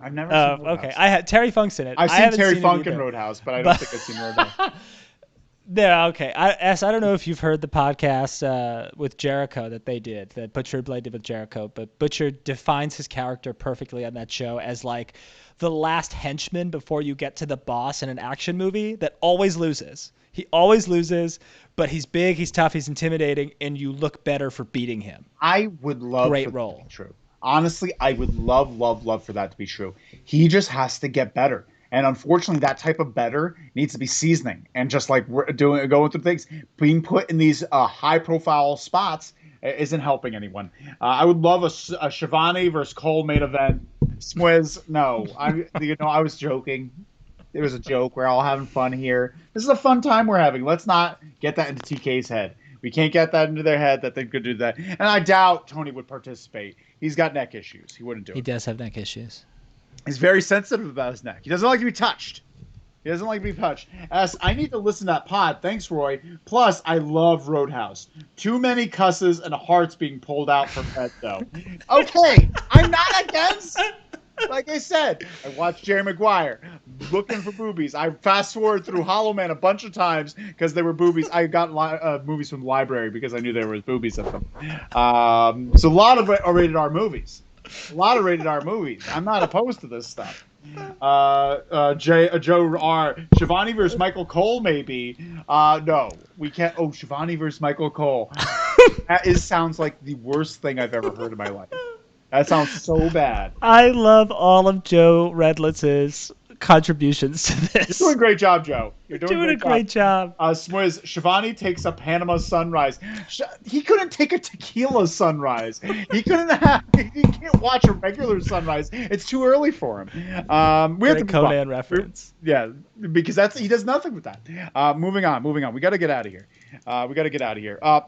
I've never seen Roadhouse. Okay. I had Terry Funk's in it. I've seen Terry Funk in Roadhouse, but I don't think I've seen Roadhouse. Yeah, okay. I don't know if you've heard the podcast with Jericho that Butcher Blade did with Jericho, but Butcher defines his character perfectly on that show as like the last henchman before you get to the boss in an action movie that always loses. He always loses, but he's big, he's tough, he's intimidating, and you look better for beating him. I would love great role. To be true. Honestly, I would love for that to be true. He just has to get better. And unfortunately, that type of better needs to be seasoning. And just like we're going through things, being put in these high-profile spots isn't helping anyone. I would love a Schiavone versus Cole main event. Swizz, no. I was joking. It was a joke. We're all having fun here. This is a fun time we're having. Let's not get that into TK's head. We can't get that into their head that they could do that. And I doubt Tony would participate. He's got neck issues. He wouldn't do it. He does have neck issues. He's very sensitive about his neck. He doesn't like to be touched. As I need to listen to that pod. Thanks, Roy. Plus, I love Roadhouse. Too many cusses and hearts being pulled out from Ed, though. Okay, I'm not against. Like I said, I watched Jerry Maguire looking for boobies. I fast forward through Hollow Man a bunch of times because there were boobies. I got movies from the library because I knew there was boobies in them. So a lot of rated R movies. I'm not opposed to this stuff. Joe R. Schiavone versus Michael Cole, maybe. No, we can't. Oh, Schiavone versus Michael Cole. That sounds like the worst thing I've ever heard in my life. That sounds so bad. I love all of Joe Redlitz's contributions to this. You're doing a great job, Joe. You're doing a great job. Swiz, Shivani takes a Panama Sunrise. He couldn't take a tequila sunrise. He can't watch a regular sunrise. It's too early for him. We have to Conan reference. Yeah, because he does nothing with that. Moving on. We got to get out of here.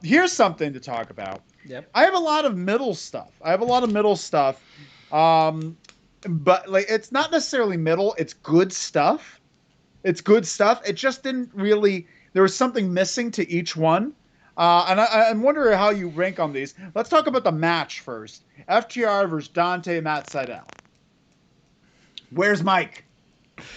Here's something to talk about. Yep. I have a lot of middle stuff. But like, it's not necessarily middle. It's good stuff. It just didn't really. There was something missing to each one. And I'm wondering how you rank on these. Let's talk about the match first. FTR versus Dante, Matt Sydal. Where's Mike?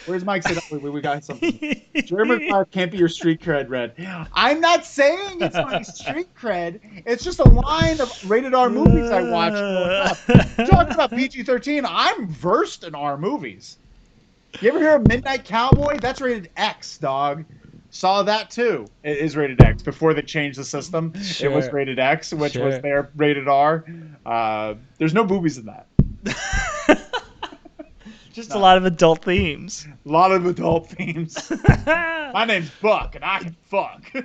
We got something. Jerry Maguire can't be your street cred, Red. I'm not saying it's my street cred. It's just a line of rated R movies I watched growing up. Talking about PG-13, I'm versed in R movies. You ever hear of Midnight Cowboy? That's rated X, dog. Saw that too. It is rated X. Before they changed the system, It was rated X, which was their rated R. There's no boobies in that. Just a lot of adult themes. My name's Buck, and I fuck. I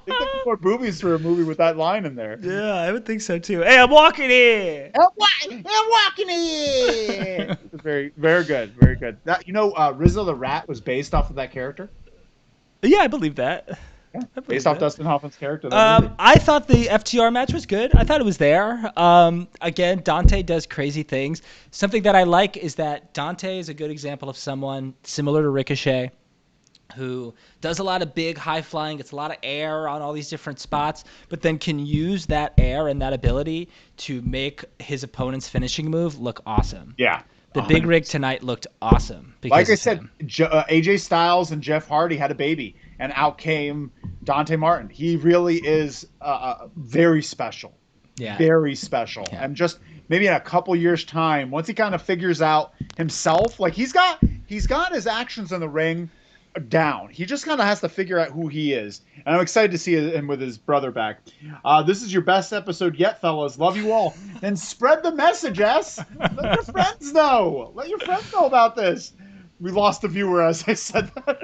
think there's more boobies for a movie with that line in there. Yeah, I would think so too. Hey, I'm walking here. Very, very good. That, Rizzo the Rat was based off of that character. Yeah, I believe that. Yeah, based off Dustin Hoffman's character. I thought the FTR match was good. I thought it was there. Again, Dante does crazy things. Something that I like is that Dante is a good example of someone similar to Ricochet, who does a lot of big high flying, gets a lot of air on all these different spots, but then can use that air and that ability to make his opponent's finishing move look awesome. Yeah. The big rig tonight looked awesome. Like I said, AJ Styles and Jeff Hardy had a baby, and out came Dante Martin. He really is very special. Yeah. Very special. Yeah. And just maybe in a couple years' time, once he kind of figures out himself, like he's got his actions in the ring down. He just kind of has to figure out who he is. And I'm excited to see him with his brother back. This is your best episode yet, fellas. Love you all. Then spread the message, S. Let your friends know. Let your friends know about this. We lost a viewer as I said that.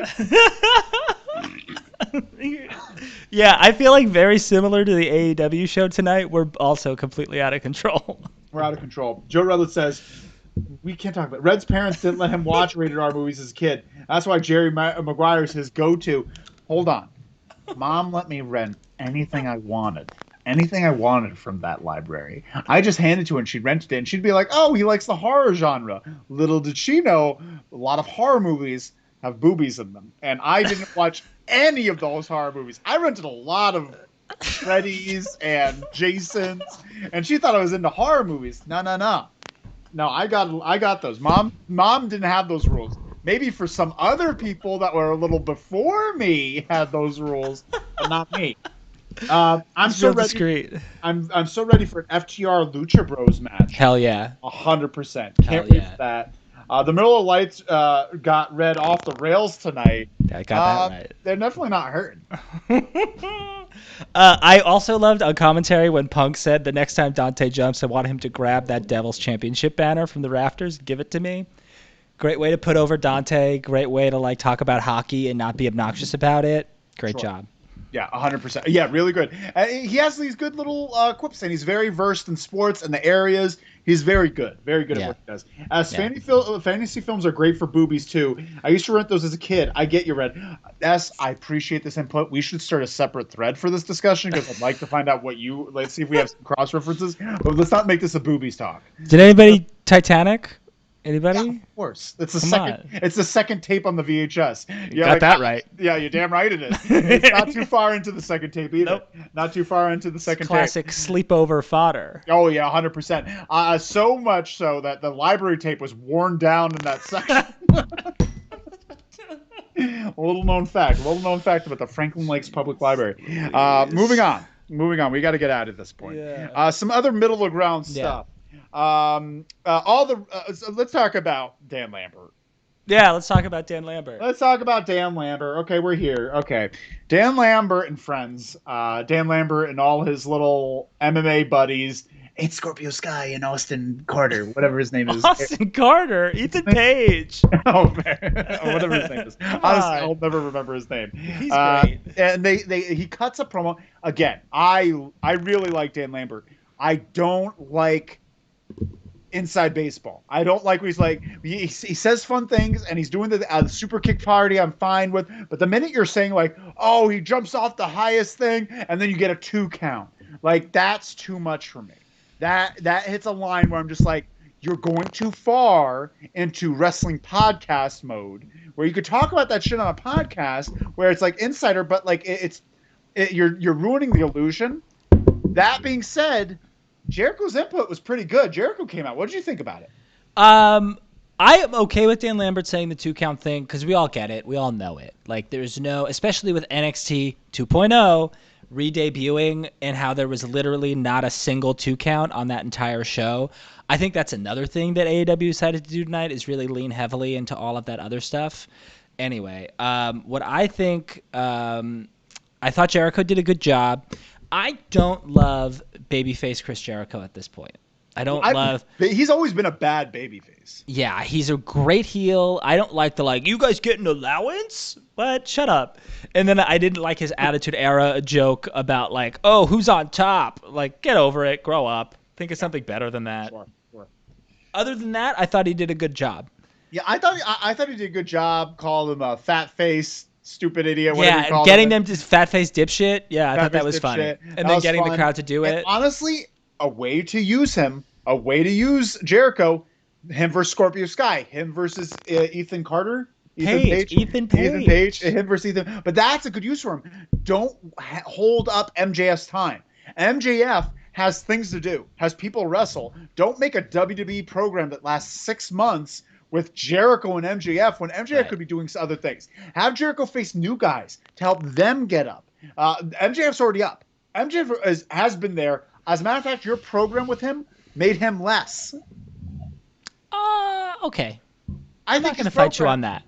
Yeah, I feel like very similar to the AEW show tonight. We're also completely out of control. We're out of control. Joe Rutledge says, we can't talk about it. Red's parents didn't let him watch rated R movies as a kid. That's why Jerry Maguire is his go-to. Hold on. Mom let me rent anything I wanted. Anything I wanted from that library. I just handed it to her and she rented it. And she'd be like, oh, he likes the horror genre. Little did she know, a lot of horror movies have boobies in them. And I didn't watch any of those horror movies. I rented a lot of Freddy's and Jason's. And she thought I was into horror movies. No. No, I got those. Mom didn't have those rules. Maybe for some other people that were a little before me had those rules, but not me. I'm so ready. Discreet. I'm so ready for an FTR Lucha Bros match. Hell yeah. 100%. Can't wait for that. The Miller Lights got read off the rails tonight. I got that right. They're definitely not hurting. I also loved on commentary when Punk said the next time Dante jumps, I want him to grab that Devil's Championship banner from the rafters, give it to me. Great way to put over Dante. Great way to talk about hockey and not be obnoxious about it. Great job. Yeah, 100%. Yeah, really good. He has these good little quips, and he's very versed in sports and the areas. He's very good at what he does. Fantasy films are great for boobies, too. I used to rent those as a kid. I get you, Red. I appreciate this input. We should start a separate thread for this discussion because I'd like to find out let's see if we have some cross-references. But let's not make this a boobies talk. Did anybody Titanic? Anybody? Yeah, of course. It's the second tape on the VHS. You got that right. Yeah, you're damn right it is. It's not too far into the second tape either. Nope. Not too far into the second classic tape. Classic sleepover fodder. Oh, yeah, 100%. So much so that the library tape was worn down in that section. A little known fact about the Franklin Lakes Public Library. Moving on. We got to get out at this point. Yeah. Some other middle of ground stuff. Let's talk about Dan Lambert. Yeah, let's talk about Dan Lambert. Okay, we're here. Okay. Dan Lambert and friends. Dan Lambert and all his little MMA buddies ain't Scorpio Sky and Austin Carter, whatever his name is. Austin Carter, Ethan Page. Oh man, or whatever his name is. Honestly, I'll never remember his name. He's great. And he cuts a promo again. I really like Dan Lambert. I don't like inside baseball. I don't like when he's like he says fun things and he's doing the super kick party. I'm fine with, but the minute you're saying like, oh, he jumps off the highest thing and then you get a 2 count, like that's too much for me. That hits a line where I'm just like, you're going too far into wrestling podcast mode, where you could talk about that shit on a podcast where it's like insider, but like you're ruining the illusion. That being said, Jericho's input was pretty good. Jericho came out. What did you think about it? I am okay with Dan Lambert saying the 2 count thing because we all get it. We all know it. Like there's no, especially with NXT 2.0 re-debuting and how there was literally not a single 2 count on that entire show. I think that's another thing that AEW decided to do tonight is really lean heavily into all of that other stuff. Anyway, what I think, I thought Jericho did a good job. I don't love babyface Chris Jericho at this point. He's always been a bad babyface. Yeah, he's a great heel. I don't like you guys get an allowance? What? Shut up. And then I didn't like his Attitude Era joke about like, oh, who's on top? Like, get over it. Grow up. Think of something better than that. Sure. Other than that, I thought he did a good job. Yeah, I thought he did a good job. Call him a fat face, stupid idiot. Yeah, and getting them to fat face dipshit. Yeah, I thought that was funny. And then getting the crowd to do it. Honestly, a way to use him, a way to use Jericho, him versus Scorpio Sky, him versus Ethan Carter. Ethan Page. Him versus Ethan. But that's a good use for him. Don't hold up MJF's time. MJF has things to do, has people wrestle. Don't make a WWE program that lasts 6 months with Jericho and MJF when MJF could be doing other things. Have Jericho face new guys to help them get up. MJF's already up. MJF has been there. As a matter of fact, your program with him made him less. Okay. I'm not going to fight you on that.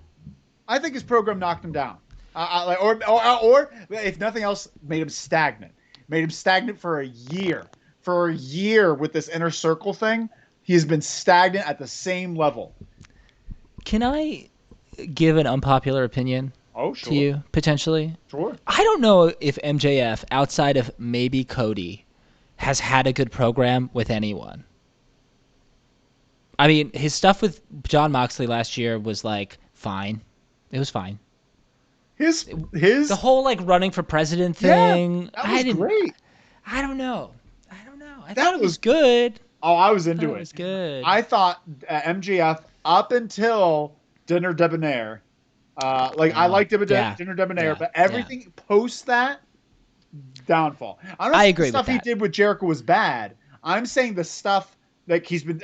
I think his program knocked him down. Or if nothing else, made him stagnant. Made him stagnant for a year. For a year with this inner circle thing, he's been stagnant at the same level. Can I give an unpopular opinion to you, potentially? Sure. I don't know if MJF, outside of maybe Cody, has had a good program with anyone. I mean, his stuff with Jon Moxley last year was, like, fine. It was fine. The whole, like, running for president thing. Yeah, that was great. I don't know. I thought it was good. Oh, I was into it. It was good. I thought MJF up until Dinner Debonair. I liked Dinner Debonair, but everything post that, downfall. I agree. The stuff he did with Jericho was bad. I'm saying the stuff like he's been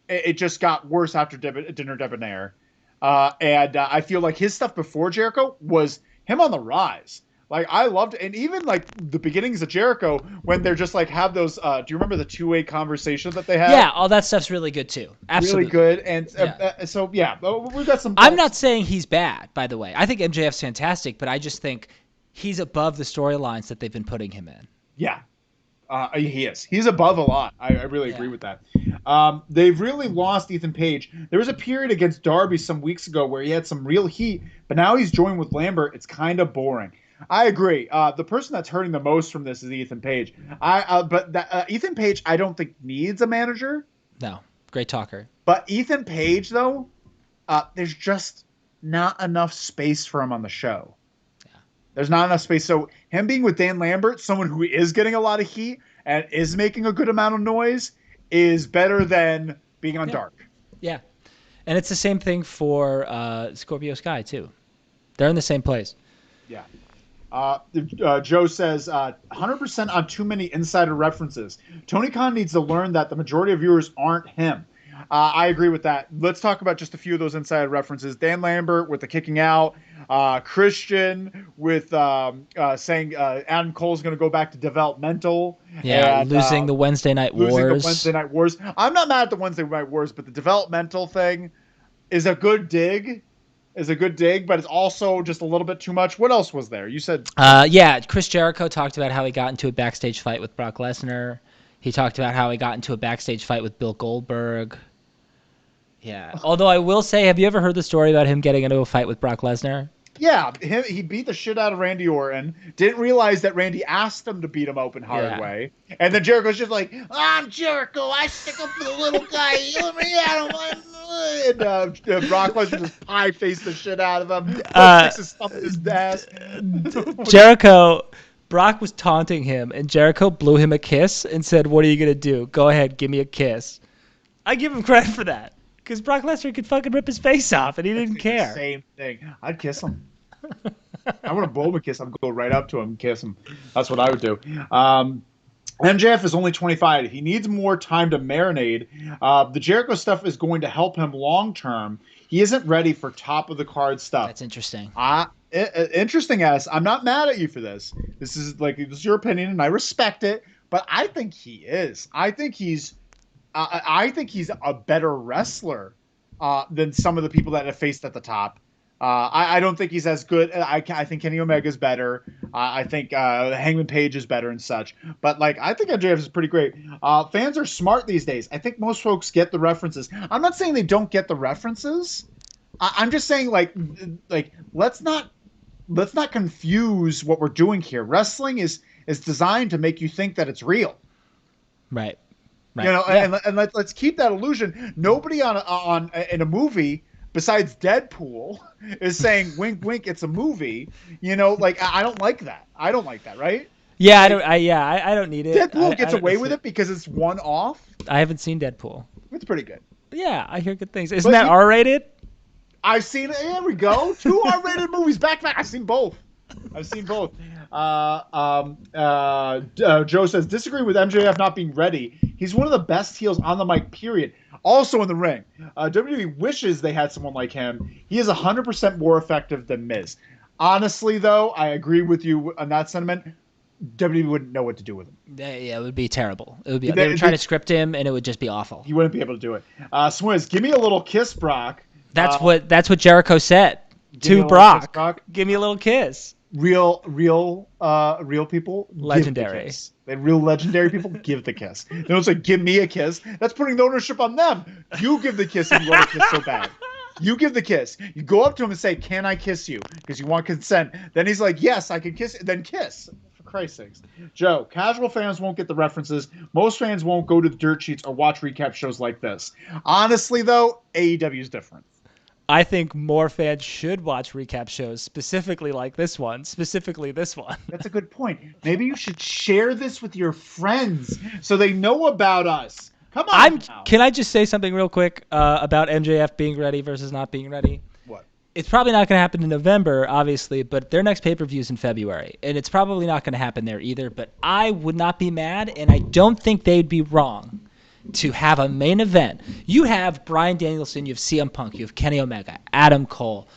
it just got worse after Dinner Debonair, and I feel like his stuff before Jericho was him on the rise. Like, I loved it. And even, like, the beginnings of Jericho, when they're just, like, have those, do you remember the two-way conversations that they have? Yeah, all that stuff's really good, too. Absolutely. Really good. And we've got some... I'm not saying he's bad, by the way. I think MJF's fantastic, but I just think he's above the storylines that they've been putting him in. Yeah. He is. He's above a lot. I really agree with that. They've really lost Ethan Page. There was a period against Darby some weeks ago where he had some real heat, but now he's joined with Lambert. It's kind of boring. I agree. The person that's hurting the most from this is Ethan Page. Ethan Page, I don't think needs a manager. No, great talker. But Ethan Page, though, there's just not enough space for him on the show. Yeah. There's not enough space. So him being with Dan Lambert, someone who is getting a lot of heat and is making a good amount of noise, is better than being on Dark. Yeah, and it's the same thing for Scorpio Sky too. They're in the same place. Yeah. Joe says 100% on too many insider references. Tony Khan needs to learn that the majority of viewers aren't him. I agree with that. Let's talk about just a few of those insider references. Dan Lambert with the kicking out. Christian with saying Adam Cole's going to go back to developmental. Yeah, and, losing the Wednesday Night Wars. I'm not mad at the Wednesday Night Wars, but the developmental thing is a good dig. But it's also just a little bit too much. What else was there? You said... Chris Jericho talked about how he got into a backstage fight with Brock Lesnar. He talked about how he got into a backstage fight with Bill Goldberg. Yeah. Although I will say, have you ever heard the story about him getting into a fight with Brock Lesnar? Yeah, he beat the shit out of Randy Orton. Didn't realize that Randy asked him to beat him open hard way. And then Jericho's just like, I'm Jericho. I stick up for the little guy. Let me at him. And Brock Lesnar just pie-faced the shit out of him. Sticks his thumb in his ass. Jericho, Brock was taunting him, and Jericho blew him a kiss and said, what are you going to do? Go ahead, give me a kiss. I give him credit for that. Because Brock Lesnar could fucking rip his face off, and he didn't care. Same thing. I'd kiss him. I want to blow him a kiss. I'd go right up to him and kiss him. That's what I would do. MJF is only 25. He needs more time to marinate. The Jericho stuff is going to help him long term. He isn't ready for top of the card stuff. That's interesting. Interesting as I'm not mad at you for this. This is your opinion, and I respect it. But I think he is. I think he's a better wrestler than some of the people that have faced at the top. I don't think he's as good. I think Kenny Omega's better. I think Hangman Page is better and such. But I think MJF is pretty great. Fans are smart these days. I think most folks get the references. I'm not saying they don't get the references. I'm just saying let's not confuse what we're doing here. Wrestling is designed to make you think that it's real. Right. And let's keep that illusion. Nobody in a movie besides Deadpool is saying wink wink it's a movie. I don't like that. I don't like that, right? Yeah, I don't need it. Deadpool gets away with it because it's one off. I haven't seen Deadpool. It's pretty good. Yeah, I hear good things. Isn't that R-rated? I've seen it. There we go. 2 R-rated movies back to back. I've seen both. Joe says, disagree with MJF not being ready. He's one of the best heels on the mic, period. Also in the ring. WWE wishes they had someone like him. He is 100% more effective than Miz. Honestly, though, I agree with you on that sentiment. WWE wouldn't know what to do with him. Yeah, it would be terrible. They would try to script him, and it would just be awful. He wouldn't be able to do it. Swizz, give me a little kiss, Brock. That's what Jericho said to Brock. Kiss, give me a little kiss. Real people, legendary. Real legendary people give the kiss. They don't say give me a kiss. That's putting the ownership on them. You give the kiss and you want to kiss so bad. You give the kiss. You go up to him and say, "Can I kiss you?" Because you want consent. Then he's like, "Yes, I can kiss." Then kiss. For Christ's sakes, Joe. Casual fans won't get the references. Most fans won't go to the dirt sheets or watch recap shows like this. Honestly, though, AEW is different. I think more fans should watch recap shows, specifically this one. That's a good point. Maybe you should share this with your friends so they know about us. Come on. Can I just say something real quick about MJF being ready versus not being ready? What? It's probably not going to happen in November, obviously, but their next pay-per-view is in February, and it's probably not going to happen there either. But I would not be mad, and I don't think they'd be wrong to have a main event. You have Bryan Danielson, you have CM Punk, you have Kenny Omega, Adam Cole,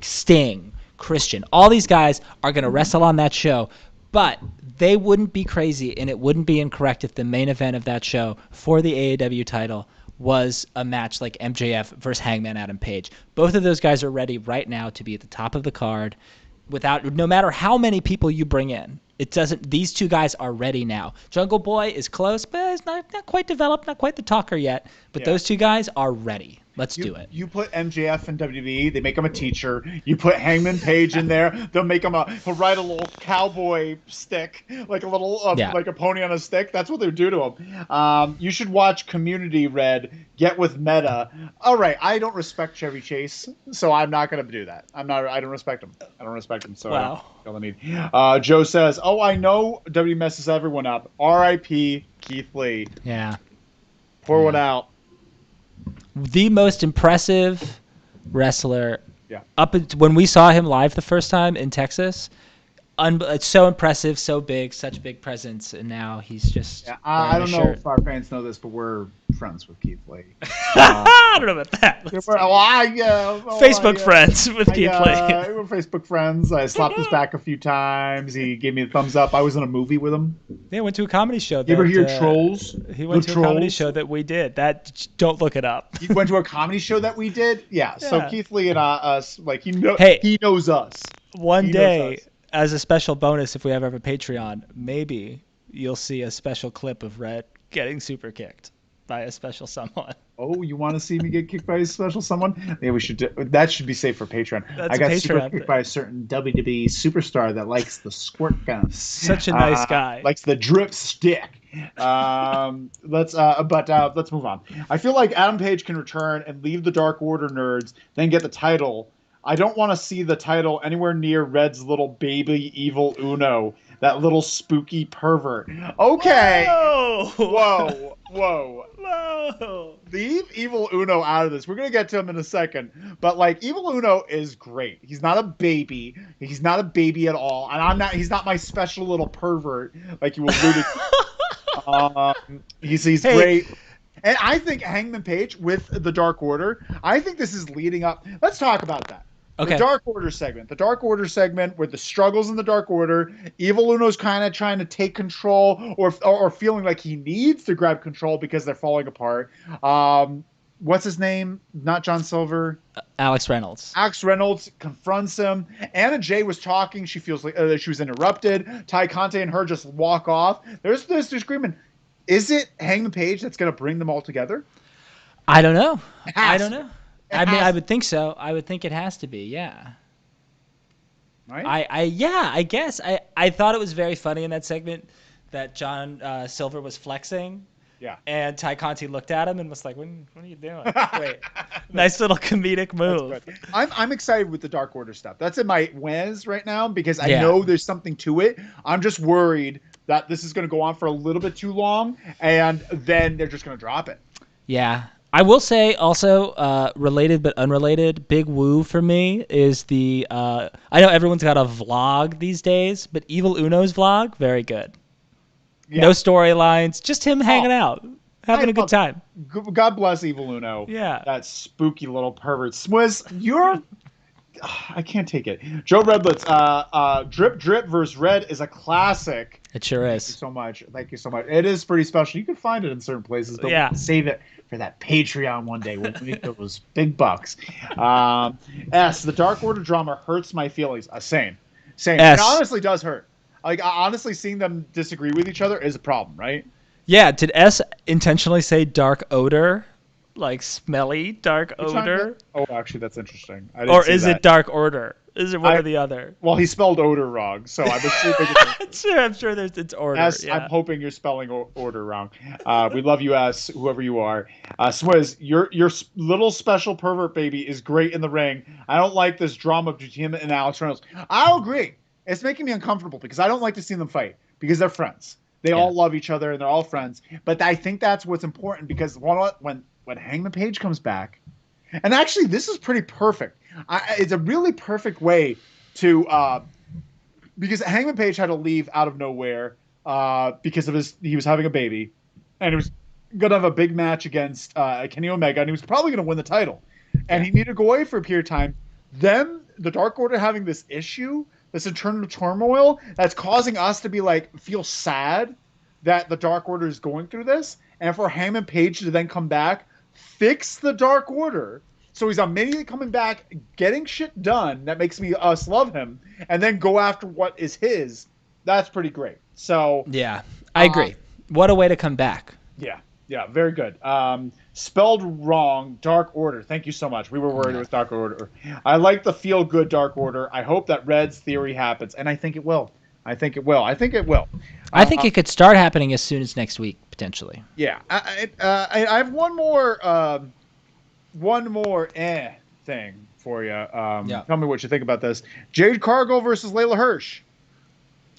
Sting, Christian. All these guys are going to wrestle on that show, but they wouldn't be crazy and it wouldn't be incorrect if the main event of that show for the AEW title was a match like MJF versus Hangman Adam Page. Both of those guys are ready right now to be at the top of the card no matter how many people you bring in. These two guys are ready now. Jungle Boy is close, but he's not quite developed, not quite the talker yet. But those two guys are ready. Let's do it. You put MJF in WWE, they make him a teacher. You put Hangman Page in there, they'll make him he'll ride a little cowboy stick, like a little, like a pony on a stick. That's what they do to him. You should watch Community Red, Get With Meta. All right, I don't respect Chevy Chase, so I'm not going to do that. I don't respect him. So wow. I don't need. Joe says, "Oh, I know W messes everyone up. R.I.P. Keith Lee." Yeah. Pour one out. The most impressive wrestler. Yeah. When we saw him live the first time in Texas, it's so impressive, so big, such big presence, and now he's just. Yeah, I don't know if our fans know this, but we're friends with Keith Lee. I don't know about that. Facebook friends with Keith Lee. We're Facebook friends. I slapped his back a few times. He gave me a thumbs up. I was in a movie with him. Yeah, went to a comedy show. You ever hear Trolls? He went to a comedy show that we did. Don't look it up. You went to a comedy show that we did? Yeah. So Keith Lee and us, he knows us. One day, as a special bonus, if we ever have a Patreon, maybe you'll see a special clip of Red getting super kicked by a special someone. Oh, you want to see me get kicked by a special someone? Maybe we should. That should be safe for Patreon. That's I got a super Patreon kicked by a certain WWE superstar that likes the squirt gun. Such a nice guy. Likes the drip stick. Let's move on. I feel like Adam Page can return and leave the Dark Order nerds, then get the title. I don't want to see the title anywhere near Red's little baby Evil Uno, that little spooky pervert. Okay. Whoa. Leave Evil Uno out of this. We're going to get to him in a second. But, like, Evil Uno is great. He's not a baby. He's not a baby at all. And he's not my special little pervert, like you alluded to. He's great. And I think Hangman Page with the Dark Order, I think this is leading up. Let's talk about that. Okay. The Dark Order segment with the struggles in the Dark Order, Evil Uno's kind of trying to take control or feeling like he needs to grab control because they're falling apart. What's his name? Not John Silver. Alex Reynolds. Alex Reynolds confronts him. Anna Jay was talking. She feels like she was interrupted. Ty Conte and her just walk off. There's this disagreement. Is it Hangman Page that's going to bring them all together? I don't know. I would think so. I would think it has to be, yeah. Right? I guess. I thought it was very funny in that segment that John Silver was flexing. Yeah. And Ty Conti looked at him and was like, what are you doing? Wait. Nice little comedic move. I'm excited with the Dark Order stuff. That's in my whiz right now because I know there's something to it. I'm just worried that this is going to go on for a little bit too long and then they're just going to drop it. Yeah. I will say also, related but unrelated, big woo for me is the, I know everyone's got a vlog these days, but Evil Uno's vlog, very good. Yeah. No storylines, just him hanging out, having a good time. God bless Evil Uno. Yeah. That spooky little pervert. Swizz, I can't take it. Joe Redlitz, Drip Drip versus Red is a classic. It sure is. Thank you so much. It is pretty special. You can find it in certain places, but save it for that Patreon one day. We'll make those big bucks. The Dark Order drama hurts my feelings. Same. It honestly does hurt. Like, honestly, seeing them disagree with each other is a problem, right? Yeah. Did S intentionally say dark odor? Like smelly dark odor? Actually, that's interesting. Or is it Dark Order? Is it one or the other? Well, he spelled odor wrong, so I'm I'm sure it's order. S, yeah. I'm hoping you're spelling order wrong. We love you, S, whoever you are. Swizz, your little special pervert baby is great in the ring. I don't like this drama between him and Alex Reynolds. I'll agree. It's making me uncomfortable because I don't like to see them fight because they're friends. They all love each other and they're all friends. But I think that's what's important because when Hangman Page comes back, and actually this is pretty perfect. It's a really perfect way to because Hangman Page had to leave out of nowhere because of he was having a baby, and he was gonna have a big match against Kenny Omega, and he was probably gonna win the title, and he needed to go away for a period of time. Then the Dark Order having this issue, this internal turmoil that's causing us to be like feel sad that the Dark Order is going through this, and for Hangman Page to then come back, fix the Dark Order. So he's immediately coming back, getting shit done that makes us love him, and then go after what is his. That's pretty great. So yeah, I agree. What a way to come back. Yeah, very good. Spelled wrong, Dark Order. Thank you so much. We were worried it was Dark Order. I like the feel-good Dark Order. I hope that Red's theory happens, and I think it will. I think it could start happening as soon as next week, potentially. Yeah. I have one more thing for you. Tell me what you think about this. Jade Cargill versus Layla Hirsch.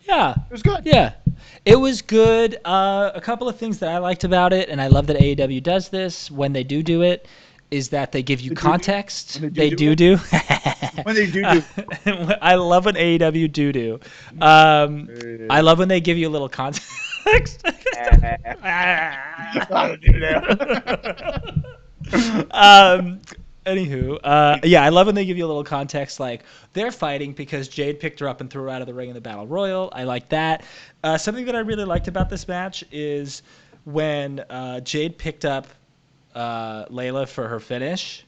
Yeah. It was good. Yeah. It was good. A couple of things that I liked about it, and I love that AEW does this when they do it, is that they give you context. They do. When they do. I love when AEW do. I love when they give you a little context. Anywho, I love when they give you a little context, like they're fighting because Jade picked her up and threw her out of the ring in the Battle Royal. I like that. Something that I really liked about this match is when Jade picked up Layla for her finish,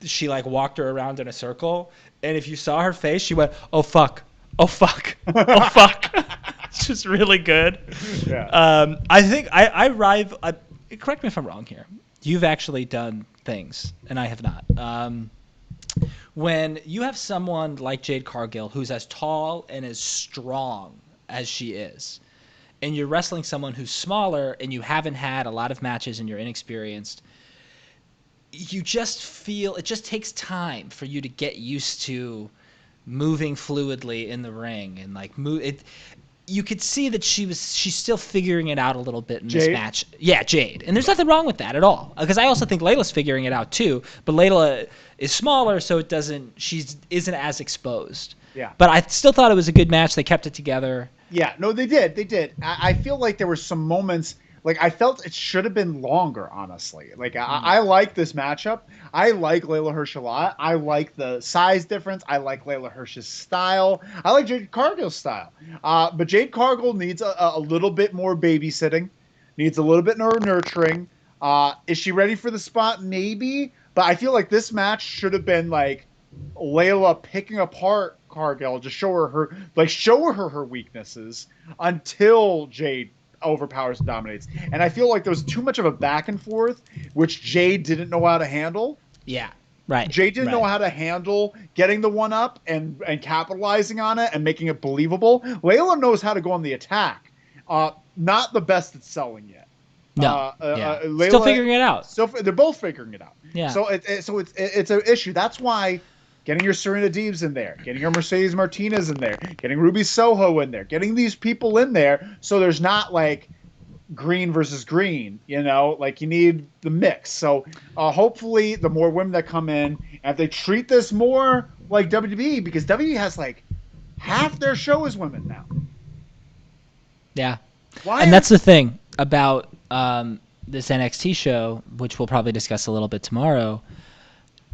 she like walked her around in a circle, and if you saw her face, she went, "Oh fuck, oh fuck, oh fuck." match was really good. Yeah. I think I arrive. Correct me if I'm wrong here. You've actually done things, and I have not. When you have someone like Jade Cargill, who's as tall and as strong as she is, and you're wrestling someone who's smaller, and you haven't had a lot of matches, and you're inexperienced, you just feel it just takes time for you to get used to moving fluidly in the ring and like move it. You could see that she's still figuring it out a little bit in this match. Yeah, Jade. And there's nothing wrong with that at all. Because I also think Layla's figuring it out too. But Layla is smaller, so she isn't as exposed. Yeah. But I still thought it was a good match. They kept it together. Yeah, no, they did. They did. I feel like there were some moments, like I felt it should have been longer, honestly. Like I like this matchup. I like Layla Hirsch a lot. I like the size difference. I like Layla Hirsch's style. I like Jade Cargill's style. But Jade Cargill needs a little bit more babysitting, needs a little bit more nurturing. Is she ready for the spot? Maybe. But I feel like this match should have been like Layla picking apart Cargill to show her her weaknesses until Jade overpowers and dominates. And I feel like there was too much of a back and forth, which Jade didn't know how to handle. Yeah, right. Jade didn't know how to handle getting the one up and capitalizing on it and making it believable. Layla knows how to go on the attack. Not the best at selling yet. No, Layla, still figuring it out. They're both figuring it out. Yeah. So it's an issue. That's why getting your Serena Deebs in there, getting your Mercedes Martinez in there, getting Ruby Soho in there, getting these people in there, so there's not like green versus green, like you need the mix. So hopefully the more women that come in, and if they treat this more like WWE, because WWE has like half their show is women now. Yeah. And that's the thing about this NXT show, which we'll probably discuss a little bit tomorrow.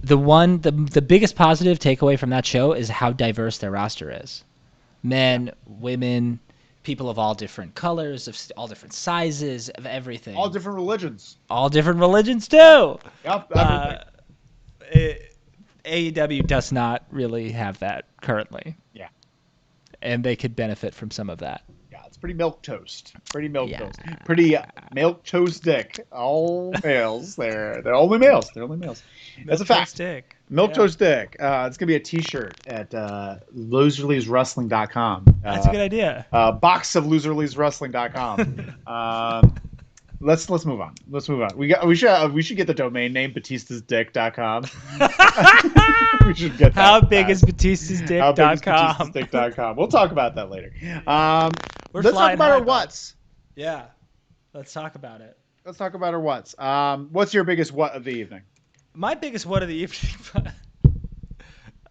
The biggest positive takeaway from that show is how diverse their roster is. Men, women, people of all different colors, of all different sizes, of everything. All different religions. All different religions too. Yep. AEW does not really have that currently. Yeah. And they could benefit from some of that. Yeah, it's pretty milquetoast. Pretty milquetoast dick. All males. They're only males. That's a fact. Dick. Milquetoast dick. It's gonna be a T-shirt at loserleeswrestling.com. That's a good idea. Box of loserleeswrestling.com. Let's move on. We should get the domain name batistasdick.com. We should get that. How big is batistasdick.com? We'll talk about that later. Let's talk about our what's. Yeah. Let's talk about it. Let's talk about our what's. What's your biggest what of the evening? My biggest what of the evening,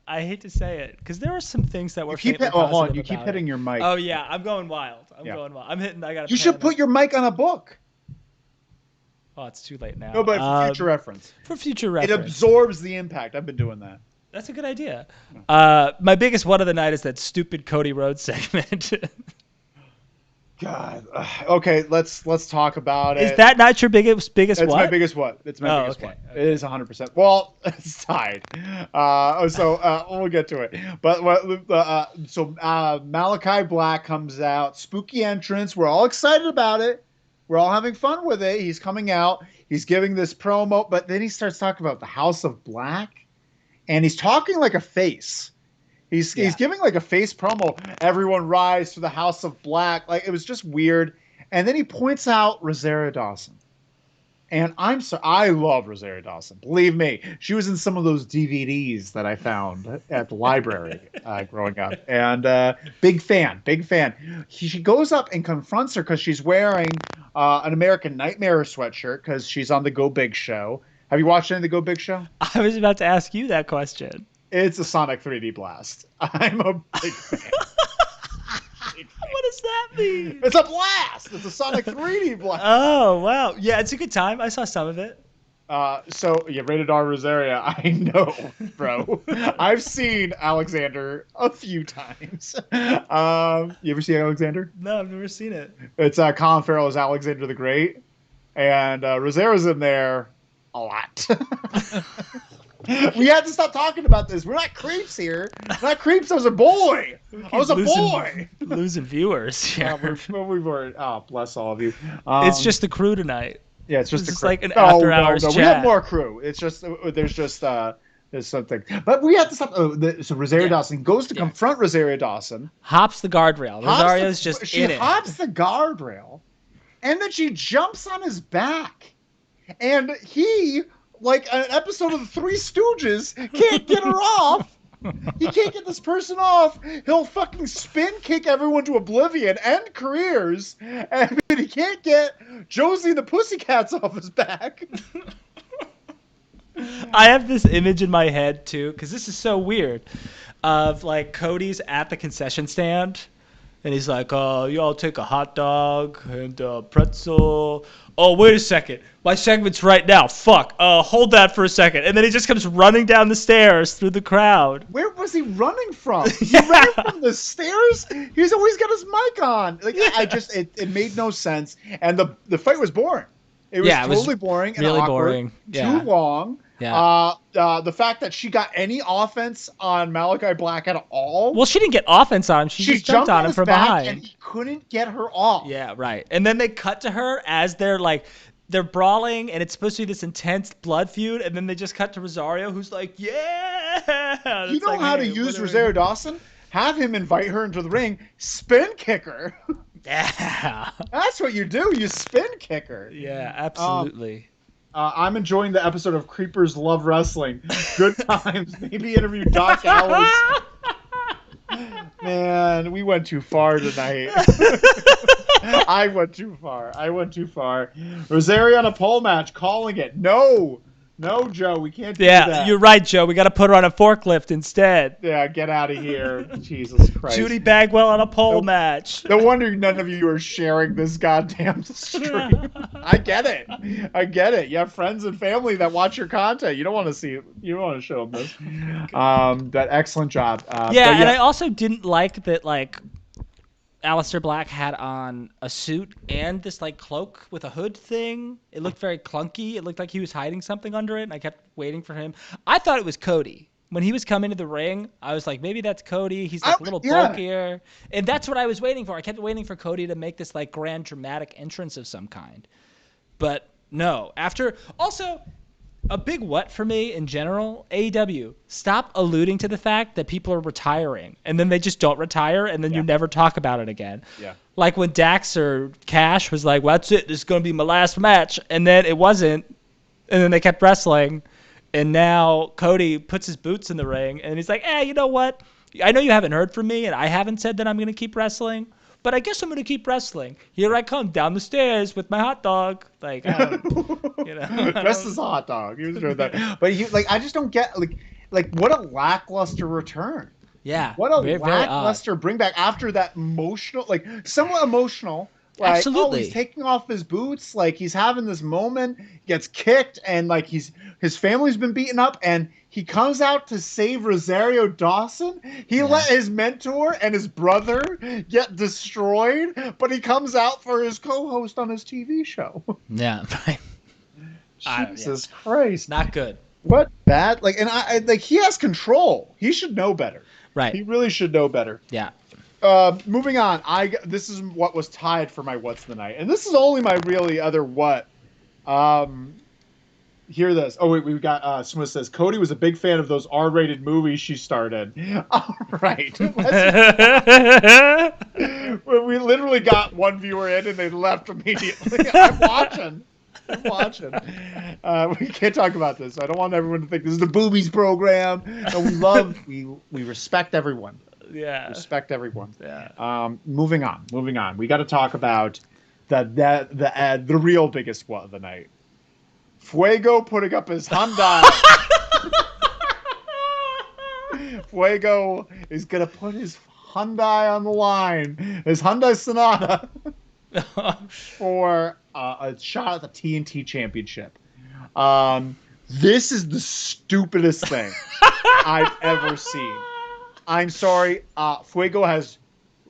I hate to say it, because there were some things that were You keep hitting your mic. Oh, yeah. I'm going wild. You should put your mic on a book. Oh, it's too late now. No, but for future reference. For future reference. It absorbs the impact. I've been doing that. That's a good idea. My biggest one of the night is that stupid Cody Rhodes segment. God. Okay, let's talk about it. Is that not your biggest what? It's my biggest what. It's my biggest what. Okay. It is 100%. Well, it's tied. We'll get to it. But Malachi Black comes out. Spooky entrance. We're all excited about it. We're all having fun with it. He's coming out. He's giving this promo, but then he starts talking about the House of Black, and he's talking like a face. He's giving like a face promo. Everyone rise to the House of Black. Like, it was just weird. And then he points out Rosario Dawson. And I love Rosario Dawson. Believe me, she was in some of those DVDs that I found at the library growing up. And big fan. She goes up and confronts her because she's wearing an American Nightmare sweatshirt because she's on the Go Big show. Have you watched any of the Go Big show? I was about to ask you that question. It's a Sonic 3D blast. I'm a big fan. What does that mean? It's a blast. It's a Sonic 3D blast. Oh, wow. Yeah, it's a good time. I saw some of it. Rated R Rosaria. I know, bro. I've seen Alexander a few times. You ever see Alexander? No, I've never seen it. It's Colin Farrell as Alexander the Great. And Rosaria's in there a lot. We had to stop talking about this. We're not creeps here. We're not creeps. I was a boy. I was a boy. Losing viewers here. We were. Oh, bless all of you. It's just the crew tonight. Yeah, it's just it's like an after hours chat. We have more crew. It's just there's something. But we have to stop. So Rosario Dawson goes to confront Rosario Dawson. Hops the guardrail. Rosario's just she hops the guardrail, and then she jumps on his back, and he, like an episode of the Three Stooges, can't get her off. He can't get this person off. He'll fucking spin kick everyone to oblivion, end careers, and he can't get Josie and the Pussycats off his back. I have this image in my head too, because this is so weird, of like Cody's at the concession stand, and he's like, y'all take a hot dog and a pretzel. Oh, wait a second. My segment's right now. Fuck. Hold that for a second. And then he just comes running down the stairs through the crowd. Where was he running from? He ran from the stairs? He's always got his mic on. Like, it made no sense. And the fight was boring. It was totally boring and really awkward. Boring. Yeah. Too long. Yeah. The fact that she got any offense on Malachi Black at all. Well, she didn't get offense on him. She just jumped on him from behind. And he couldn't get her off. Yeah, right. And then they cut to her as they're brawling, and it's supposed to be this intense blood feud, and then they just cut to Rosario, who's like, yeah. You know how to use Rosario Dawson? Have him invite her into the ring, spin kick her. Yeah. That's what you do. You spin kick her. Yeah, absolutely. I'm enjoying the episode of Creepers Love Wrestling. Good times. Maybe interview Doc Ellis. Man, we went too far tonight. I went too far. Rosario on a pole match, calling it. No, Joe, we can't do that. Yeah, you're right, Joe. We got to put her on a forklift instead. Yeah, get out of here. Jesus Christ. Judy Bagwell on a pole match. No wonder none of you are sharing this goddamn stream. I get it. You have friends and family that watch your content. You don't want to see it. You don't want to show them this. That excellent job. And I also didn't like that, like, Aleister Black had on a suit and this like cloak with a hood thing. It looked very clunky. It looked like he was hiding something under it, and I kept waiting for him. I thought it was Cody. When he was coming to the ring, I was like, maybe that's Cody. He's like a little bulkier. And that's what I was waiting for. I kept waiting for Cody to make this like grand dramatic entrance of some kind. But no. Also, a big what for me in general, AEW, stop alluding to the fact that people are retiring, and then they just don't retire, and then you never talk about it again. Yeah. Like when Dax or Cash was like, well, that's it, this is going to be my last match, and then it wasn't, and then they kept wrestling, and now Cody puts his boots in the ring, and he's like, you know what? I know you haven't heard from me, and I haven't said that I'm going to keep wrestling, but I guess I'm going to keep wrestling. Here I come down the stairs with my hot dog. Like, dressed as a hot dog. But I just don't get like what a lackluster return. Yeah. What a lackluster bring back after that somewhat emotional. Like, absolutely. He's taking off his boots. Like, he's having this moment. He gets kicked, and like his family's been beaten up, and he comes out to save Rosario Dawson. He let his mentor and his brother get destroyed, but he comes out for his co-host on his TV show. Yeah, right. Jesus Christ. Not good. What bad? Like, and I he has control. He should know better. Right. He really should know better. Yeah. Moving on. This is what was tied for my what's the night, and this is only my really other what. Hear this. Oh wait, we've got Smith says Cody was a big fan of those R-rated movies she started. All right. We literally got one viewer in and they left immediately. I'm watching. We can't talk about this. I don't want everyone to think this is the boobies program. No, we respect everyone. Yeah. Respect everyone. Yeah. Moving on. We got to talk about the real biggest what of the night. Fuego putting up his Hyundai. Fuego is going to put his Hyundai on the line. His Hyundai Sonata for a shot at the TNT Championship. This is the stupidest thing I've ever seen. I'm sorry. Fuego has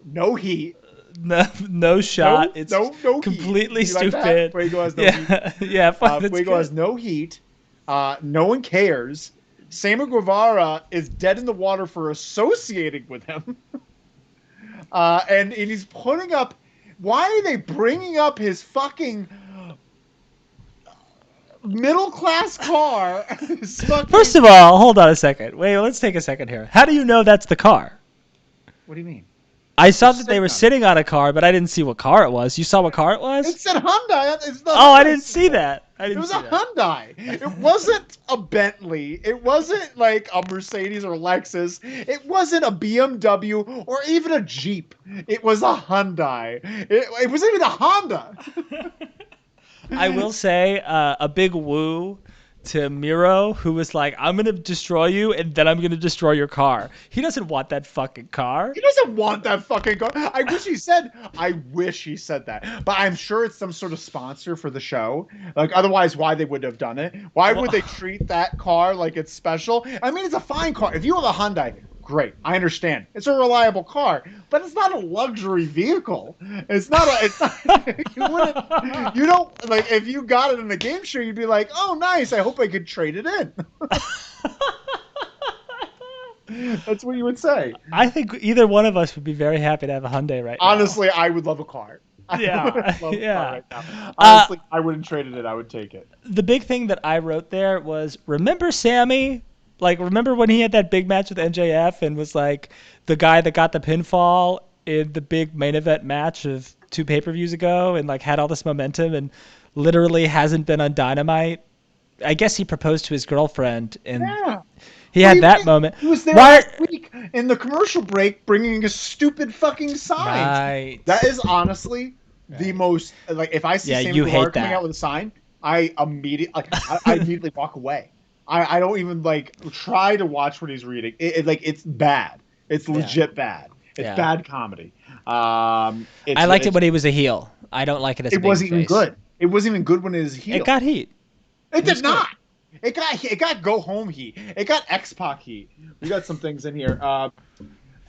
no heat. No shot. It's no completely heat. stupid. Fuego has no heat. Yeah, Fuego has no heat. No one cares. Sammy Guevara is dead in the water for associating with him. And he's putting up. Why are they bringing up his fucking middle class car? First of all, hold on a second. Wait, let's take a second here. How do you know that's the car? What do you mean? I saw that they were sitting on a car, but I didn't see what car it was. You saw what car it was? It said Hyundai. I didn't see that. It was a Hyundai. It wasn't a Bentley. It wasn't like a Mercedes or Lexus. It wasn't a BMW or even a Jeep. It was a Hyundai. It wasn't even a Honda. I will say a big woo to Miro, who was like, I'm going to destroy you, and then I'm going to destroy your car. He doesn't want that fucking car. He doesn't want that fucking car. I wish he said that. But I'm sure it's some sort of sponsor for the show. Like, otherwise, why they would have done it? Why would they treat that car like it's special? I mean, it's a fine car. If you have a Hyundai, great. I understand. It's a reliable car, but it's not a luxury vehicle. It's not. You don't like if you got it in the game show, you'd be like, oh, nice. I hope I could trade it in. That's what you would say. I think either one of us would be very happy to have a Hyundai right now. Honestly, I would love a car. Yeah. A car right now. Honestly, I wouldn't trade it in. I would take it. The big thing that I wrote there was, remember Sammy? Like, remember when he had that big match with MJF and was like the guy that got the pinfall in the big main event match of 2 pay-per-views ago and like had all this momentum and literally hasn't been on Dynamite? I guess he proposed to his girlfriend and he had that moment. He was there last week in the commercial break bringing a stupid fucking sign. Right. That is honestly the most, like, if I see Sammy Guevara coming out with a sign, I immediately walk away. I don't even like try to watch what he's reading. It's bad. It's legit bad. It's bad comedy. I liked it when he was a heel. I don't like it as a babyface. It wasn't even good. It wasn't even good when it was heel. It got heat. It did not. It got go home heat. It got X-Pac heat. We got some things in here.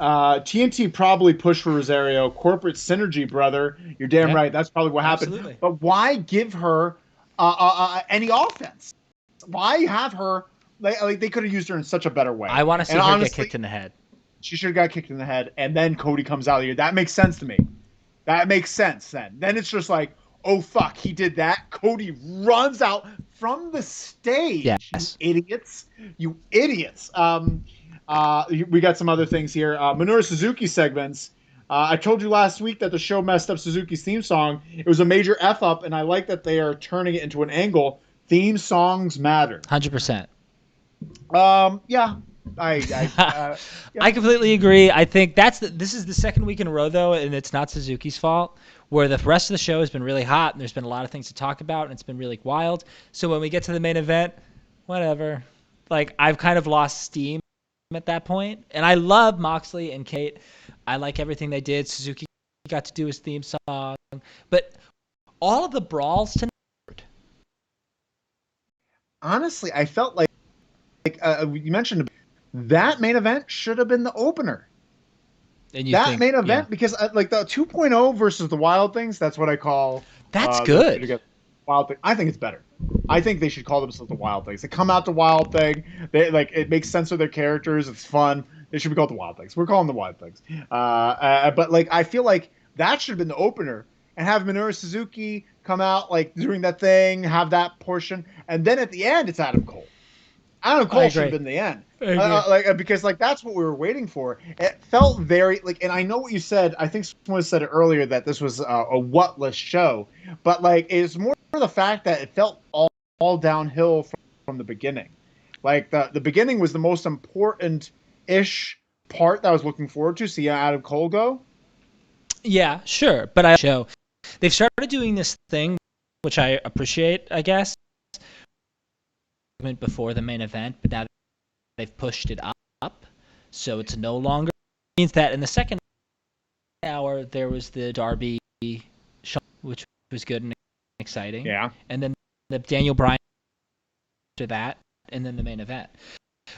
TNT probably pushed for Rosario. Corporate synergy, brother. You're damn right. That's probably what happened. Absolutely. But why give her any offense? Why have her? Like they could have used her in such a better way. I want to see her get kicked in the head. She should have got kicked in the head, and then Cody comes out here. That makes sense to me. That makes sense. Then it's just like, oh fuck, he did that. Cody runs out from the stage. Yes. You idiots. We got some other things here. Minoru Suzuki segments. I told you last week that the show messed up Suzuki's theme song. It was a major F up, and I like that they are turning it into an angle. Theme songs matter. 100%. Yeah. I completely agree. I think this is the second week in a row, though, and it's not Suzuki's fault, where the rest of the show has been really hot, and there's been a lot of things to talk about, and it's been really wild. So when we get to the main event, whatever. Like, I've kind of lost steam at that point. And I love Moxley and Kate. I like everything they did. Suzuki got to do his theme song. But all of the brawls tonight. Honestly, I felt like you mentioned that main event should have been the opener. And main event, because like the 2.0 versus the Wild Things, that's what I call. That's good. Wild Thing. I think it's better. I think they should call themselves the Wild Things. They come out the Wild Thing. They it makes sense with their characters. It's fun. They should be called the Wild Things. We're calling them the Wild Things. But like I feel like that should have been the opener, and have Minoru Suzuki come out like doing that thing, have that portion, and then at the end it's Adam Cole. Adam Cole should have been the end, because like that's what we were waiting for. It felt very like, and I know what you said. I think someone said it earlier that this was a whatless show, but like it's more the fact that it felt all downhill from the beginning. Like the beginning was the most important-ish part that I was looking forward to. See Adam Cole go. Yeah, sure, but they've started doing this thing, which I appreciate, I guess. Before the main event, but now they've pushed it up, so it's no longer means that in the second hour there was the Darby show, which was good and exciting. Yeah, and then the Daniel Bryan after that, and then the main event.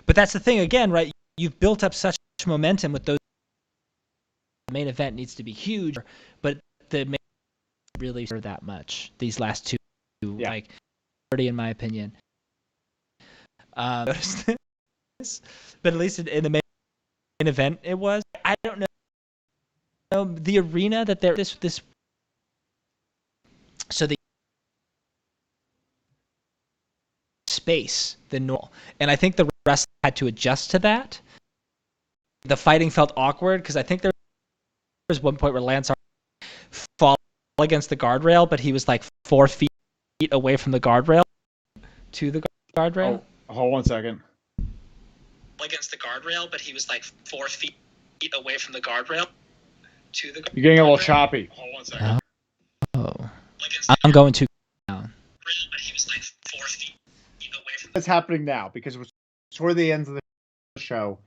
But that's the thing again, right? You've built up such momentum with those. The main event needs to be huge, but the main really serve that much. These last two, like 30 in my opinion. but at least in the main event it was. I don't know the arena that they're this so the space the normal, and I think the wrestler had to adjust to that. The fighting felt awkward because I think there was one point where Lance fall against the guardrail, but he was like 4 feet away from the guardrail to the guardrail. Oh, hold 1 second. Against the guardrail, but he was like 4 feet away from the guardrail to the. You're getting a little choppy. Hold 1 second. Oh, I'm going to down. But he was like 4 feet away from. What's happening now? Because it was toward the end of the show.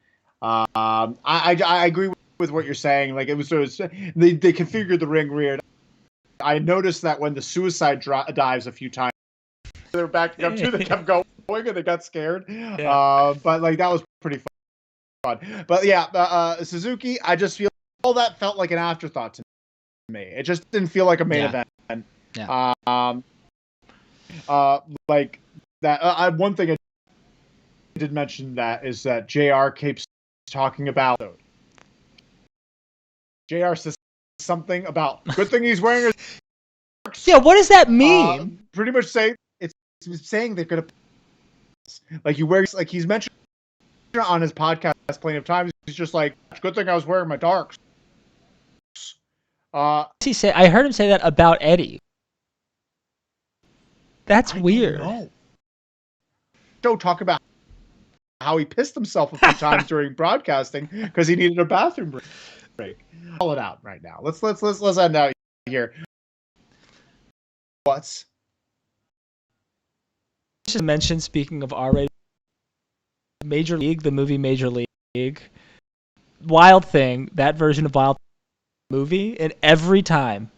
I agree with what you're saying. Like they configured the ring weird. I noticed that when the suicide dives a few times, they were backing up too. They kept going and they got scared. Yeah. But like that was pretty fun. But yeah, Suzuki, I just feel all that felt like an afterthought to me. It just didn't feel like a main event. Yeah. Like that. One thing I did mention that is that JR keeps talking about. JR says something about good thing he's wearing. Yeah, what does that mean? Pretty much saying they're gonna like you wear like he's mentioned on his podcast plenty of times. He's just like, good thing I was wearing my darks. He said I heard him say that about Eddie. That's weird. Joe talk about how he pissed himself a few times during broadcasting because he needed a bathroom break. Call it out right now. Let's end out here. What's just mentioned, speaking of R-rated, Major League, the movie Major League, Wild Thing, that version of Wild movie, and every time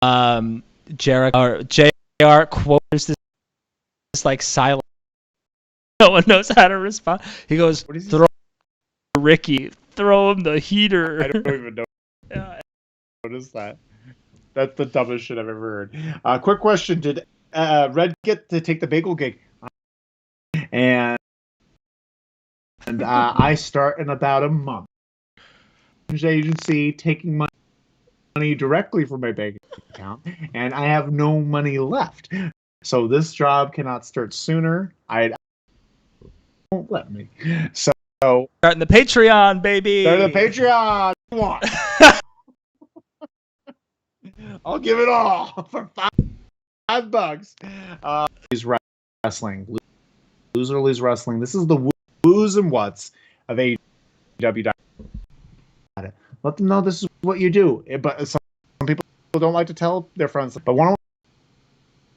JR quotes this like silent, no one knows how to respond. He goes, throw Ricky, throw him the heater. I don't even know. What is that? That's the dumbest shit I've ever heard. Quick question: did Red get to take the bagel gig? And I start in about a month. Agency taking money directly from my bank account, and I have no money left. So this job cannot start sooner. I won't let me. So starting the Patreon, baby. Starting the Patreon. Come on. I'll give it all for $5. He's wrestling. Lose or lose wrestling. This is the who's and what's of AEW Dynamite. Let them know this is what you do. But some people don't like to tell their friends. But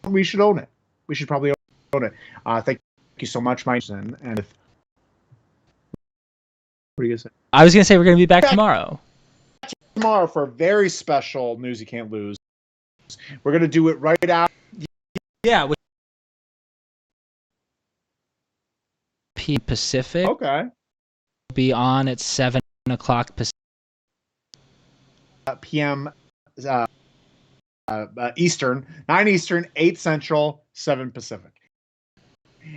we should own it. We should probably own it. Thank you so much, Mike. And what are you going to say? I was going to say we're going to be back tomorrow. Tomorrow for a very special News You Can't Lose. We're going to do it right out. Yeah. Pacific. Okay. Be on at 7 o'clock Pacific. PM Eastern, 9 Eastern, 8 Central, 7 Pacific.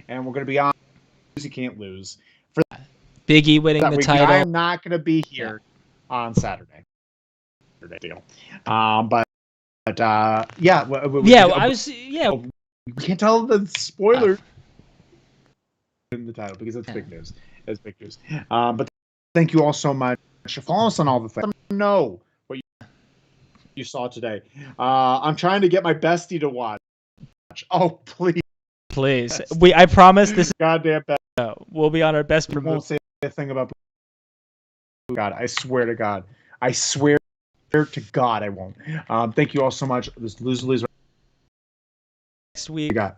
And we're going to be on News You Can't Lose. For Big E winning the title. I am not going to be here on Saturday. Deal. But yeah. We can't tell the spoiler in the title because it's big news. It's big news. But thank you all so much. Follow us on all the things. Let me know what you saw today. I'm trying to get my bestie to watch. Oh, please. I promise this is goddamn best. We'll be on our best. We won't say a thing about God. I swear to God. I swear to God I won't. Thank you all so much. This lose. Next week. We got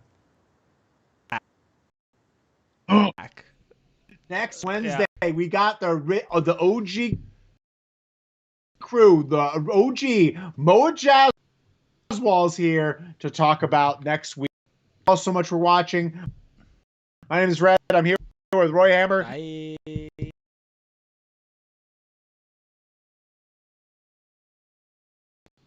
next Wednesday, we got the OG crew, the OG Moa Jazzwalls here to talk about next week. Thank you all so much for watching. My name is Red. I'm here with Roy Hammer. Bye.